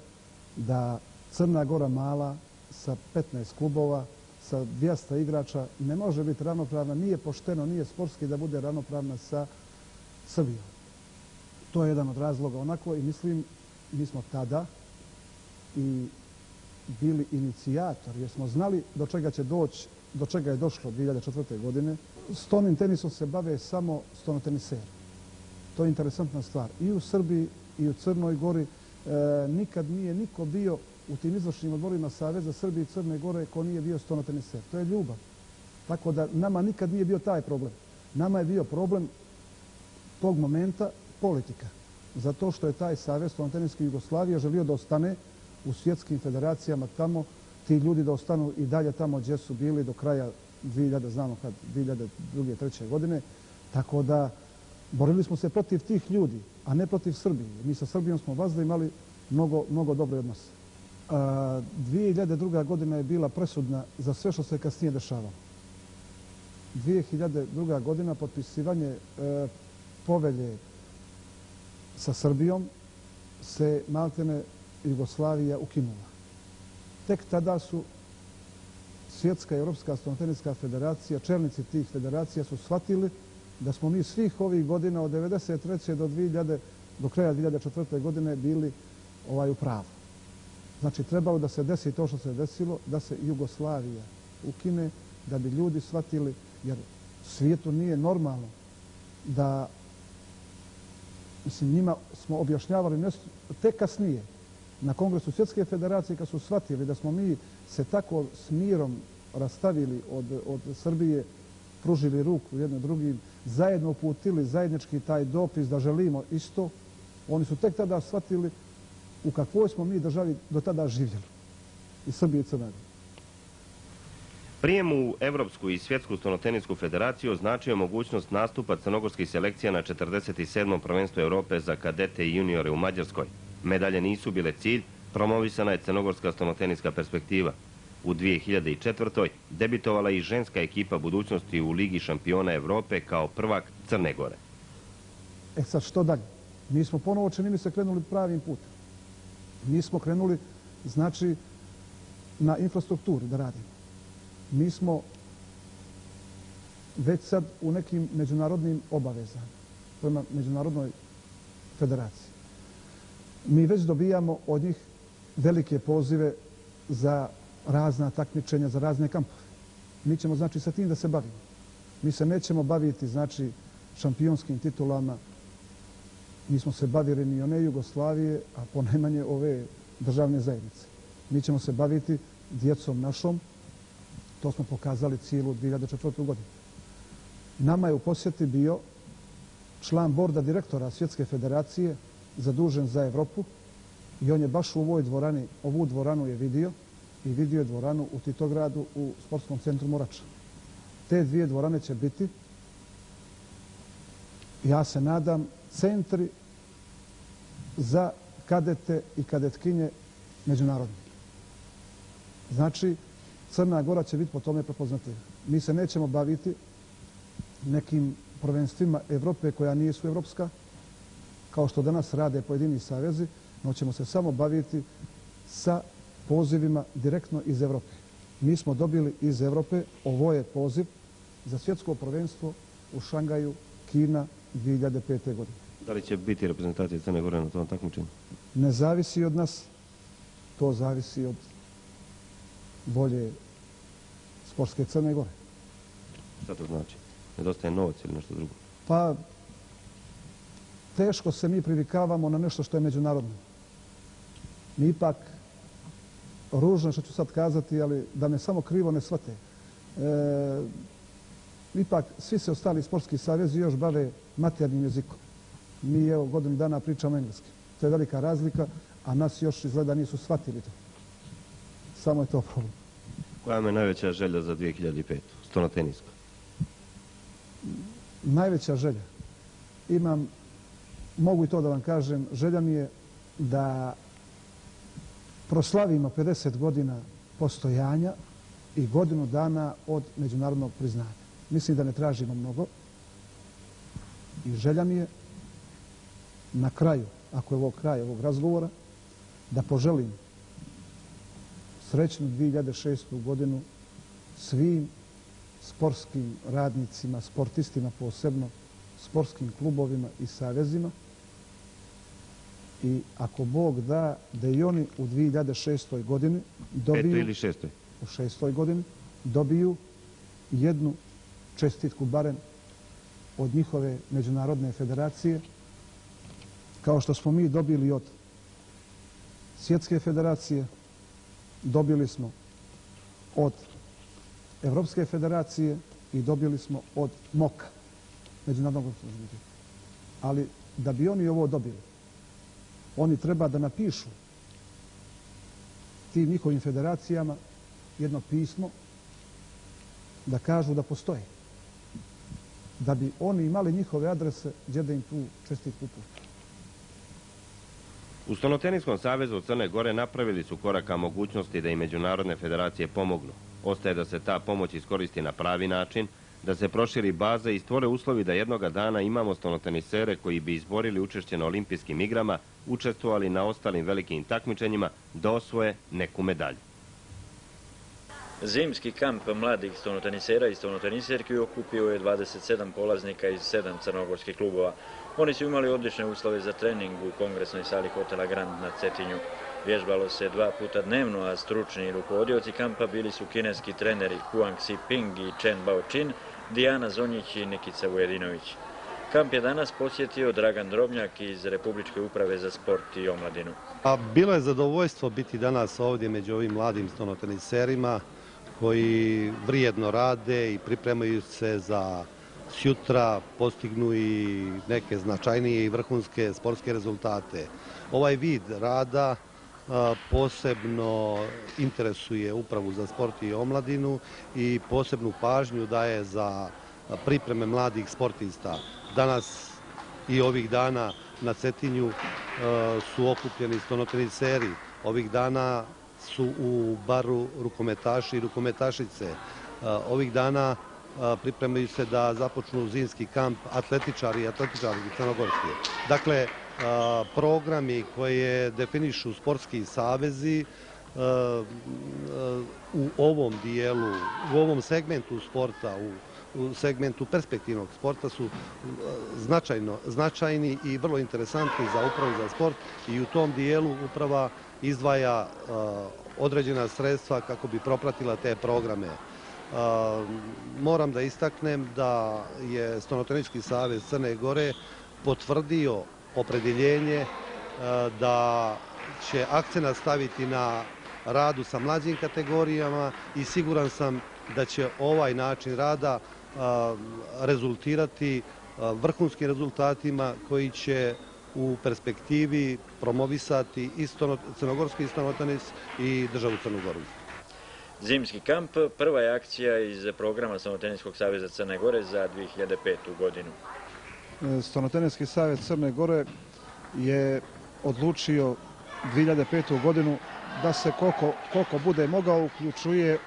da Crna Gora mala sa 15 klubova, sa 200 igrača ne može biti ravnopravna, nije pošteno, nije sportski da bude ravnopravna sa Srbijom. To je jedan od razloga onako i mislim, mi smo tada i bili inicijator jer smo znali do čega će doći, do čega je došlo 2004. godine. Stolnim tenisom se bave samo stolnoteniseri. To je interesantna stvar. I u Srbiji i u Crnoj Gori nikad nije niko bio u tim izvršnim odborima Saveza Srbije i Crne Gore ko nije bio stolnoteniser. To je ljubav. Tako da nama nikad nije bio taj problem. Nama je bio problem tog momenta politika. Zato što je taj Savez stolnoteniske Jugoslavije želio da ostane u svjetskim federacijama tamo, ti ljudi da ostanu i dalje tamo gdje su bili do kraja 2002. 2003. godine. Tako da borili smo se protiv tih ljudi, a ne protiv Srbije. Mi sa Srbijom smo vazda imali mnogo dobre odnose. 2002. godina je bila presudna za sve što se kasnije dešavalo. 2002. godina potpisivanje povelje sa Srbijom se maltene Jugoslavija ukinula. Tek tada su Svjetska i Europska stolnoteniska federacija, čelnici tih federacija su shvatili da smo mi svih ovih godina od 1993. do kraja 2004. godine bili u pravu. Znači, trebalo da se desi to što se desilo, da se Jugoslavija ukine, da bi ljudi shvatili, jer svijetu nije normalno da, mislim, njima smo objašnjavali tek kasnije, na Kongresu Svjetske federacije, kad su shvatili da smo mi se tako s mirom rastavili od Srbije, pružili ruku jedno drugim, zajedno uputili zajednički taj dopis da želimo isto, oni su tek tada shvatili u kakvoj smo mi državi do tada živjeli. I Srbije i Crna Gora. Prijem u Evropsku i Svjetsku stonotenisku federaciju označio mogućnost nastupa crnogorskih selekcija na 47. prvenstvu Europe za kadete i juniore u Mađarskoj. Medalje nisu bile cilj, promovisana je crnogorska stonoteniska perspektiva. U 2004. debitovala i ženska ekipa budućnosti u Ligi šampiona Evrope kao prvak Crne Gore. Sad što dalje? Mi smo ponovo, čini mi se, krenuli pravim putem. Mi smo krenuli, znači, na infrastrukturi da radimo. Mi smo već sad u nekim međunarodnim obavezama prema Međunarodnoj federaciji. Mi već dobijamo od njih velike pozive za razna takmičenja, za razne kampove. Mi ćemo, znači, sa tim da se bavimo. Mi se nećemo baviti, znači, šampionskim titulama. Mi smo se bavili ni one Jugoslavije, a ponajmanje ove državne zajednice. Mi ćemo se baviti djecom našom. To smo pokazali cijelu 2004. godinu. Nama je u posjeti bio član borda direktora Svjetske federacije zadužen za Evropu i on je baš u ovoj dvorani, ovu dvoranu je vidio i vidio je dvoranu u Titogradu u sportskom centru Morača. Te dvije dvorane će biti, ja se nadam, centri za kadete i kadetkinje međunarodni. Znači, Crna Gora će biti po tome prepoznatljiva. Mi se nećemo baviti nekim prvenstvima Evrope koja nisu evropska, kao što danas rade pojedini savezi, no ćemo se samo baviti sa pozivima direktno iz Evrope. Mi smo dobili iz Evrope, ovo je poziv za svjetsko prvenstvo u Šangaju, Kina, 2005. godine. Da li će biti reprezentacija Crne Gore na tom takmičenju? Ne zavisi od nas, to zavisi od volje sportske Crne Gore. Šta to znači? Nedostaje novac ili nešto drugo? Pa, teško se mi privikavamo na nešto što je međunarodno. Mi ipak, ružno što ću sad kazati, ali da me samo krivo ne shvate, ipak svi se ostali sportski savezi još bave maternjim jezikom. Mi evo godinu dana pričamo engleski. To je velika razlika, a nas još izgleda nisu shvatili to. Samo je to problem. Koja vam je najveća želja za 2005. Stonoteniska? Najveća želja. Mogu i to da vam kažem, želja mi je da proslavimo 50 godina postojanja i godinu dana od međunarodnog priznanja. Mislim da ne tražimo mnogo i želja mi je na kraju, ako je ovo kraj ovog razgovora, da poželim srećnu 2006. godinu svim sportskim radnicima, sportistima posebno, sportskim klubovima i savezima i ako Bog da i oni u 2006. godini dobiju... 5. ili 6. U 6. godini dobiju jednu čestitku barem od njihove međunarodne federacije, kao što smo mi dobili od Svjetske federacije, dobili smo od Evropske federacije i dobili smo od MOK-a, Međunarodnog olimpijskog. Ali da bi oni ovo dobili, oni treba da napišu tim njihovim federacijama jedno pismo da kažu da postoje. Da bi oni imali njihove adrese gdje da im tu čestitku uputi. U Stonoteniskom savezu Crne Gore napravili su korak ka mogućnosti da i međunarodne federacije pomognu. Ostaje da se ta pomoć iskoristi na pravi način, da se proširi baza i stvore uslovi da jednoga dana imamo stonotenisere koji bi izborili učešće na olimpijskim igrama, učestvovali na ostalim velikim takmičenjima, da osvoje neku medalju. Zimski kamp mladih stonotenisera i stonoteniserki okupio je 27 polaznika iz 7 crnogorskih klubova. Oni su imali odlične uslove za trening u kongresnoj sali hotela Grand na Cetinju. Vježbalo se 2 puta dnevno, a stručni rukovodioci kampa bili su kineski treneri Huang Xiping i Chen Baoqin, Dijana Zonjić i Nikica Vujedinović. Kamp je danas posjetio Dragan Drobnjak iz Republičke uprave za sport i omladinu. Bilo je zadovoljstvo biti danas ovdje među ovim mladim stonoteniserima koji vrijedno rade i pripremaju se za sutra postignu i neke značajnije i vrhunske sportske rezultate. Ovaj vid rada posebno interesuje Upravu za sport i omladinu i posebnu pažnju daje za pripreme mladih sportista. Danas i ovih dana na Cetinju su okupljeni stonoteniseri. Ovih dana su u baru rukometaši i rukometašice. Ovih dana pripremaju se da započnu zimski kamp atletičari i atletičarki crnogorske. Dakle, programi koje definišu sportski savezi u ovom dijelu, u ovom segmentu sporta, u segmentu perspektivnog sporta su značajni i vrlo interesantni za Upravu za sport i u tom dijelu uprava izdvaja određena sredstva kako bi propratila te programe. Moram da istaknem da je Stonotenički savez Crne Gore potvrdio opredjeljenje da će akcenat staviti na radu sa mlađim kategorijama i siguran sam da će ovaj način rada rezultirati vrhunskim rezultatima koji će u perspektivi promovisati i crnogorski stonotenis i državu Crnu Goru. Zimski kamp prva je akcija iz programa Stonoteniskog saveza Crne Gore za 2005. godinu. Stonoteniski savez Crne Gore je odlučio 2005. godinu da se koliko bude mogao uključuje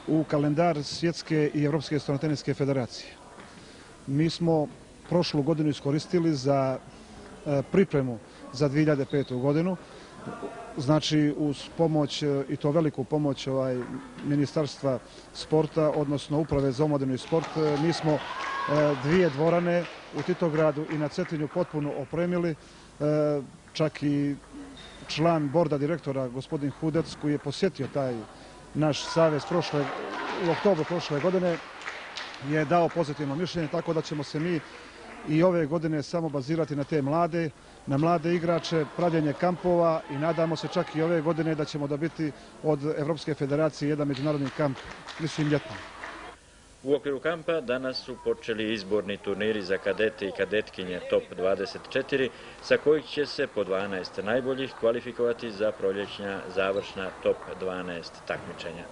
u kalendar Svjetske i Evropske stonoteniske federacije. Mi smo prošlu godinu iskoristili za pripremu za 2005. godinu. Znači, uz pomoć, i to veliku pomoć Ministarstva sporta, odnosno Uprave za omladinu i sport, mi smo dvije dvorane u Titogradu i na Cetinju potpuno opremili. Čak i član borda direktora, gospodin Hudec, koji je posjetio taj naš savez u oktobru prošle godine, je dao pozitivno mišljenje, tako da ćemo se mi i ove godine samo bazirati na te mlade igrače, pravljenje kampova i nadamo se čak i ove godine da ćemo dobiti od Evropske federacije jedan međunarodni kamp, mislim ljetno. U okviru kampa danas su počeli izborni turniri za kadete i kadetkinje Top 24, sa kojih će se po 12 najboljih kvalifikovati za proljećnja završna Top 12 takmičenja.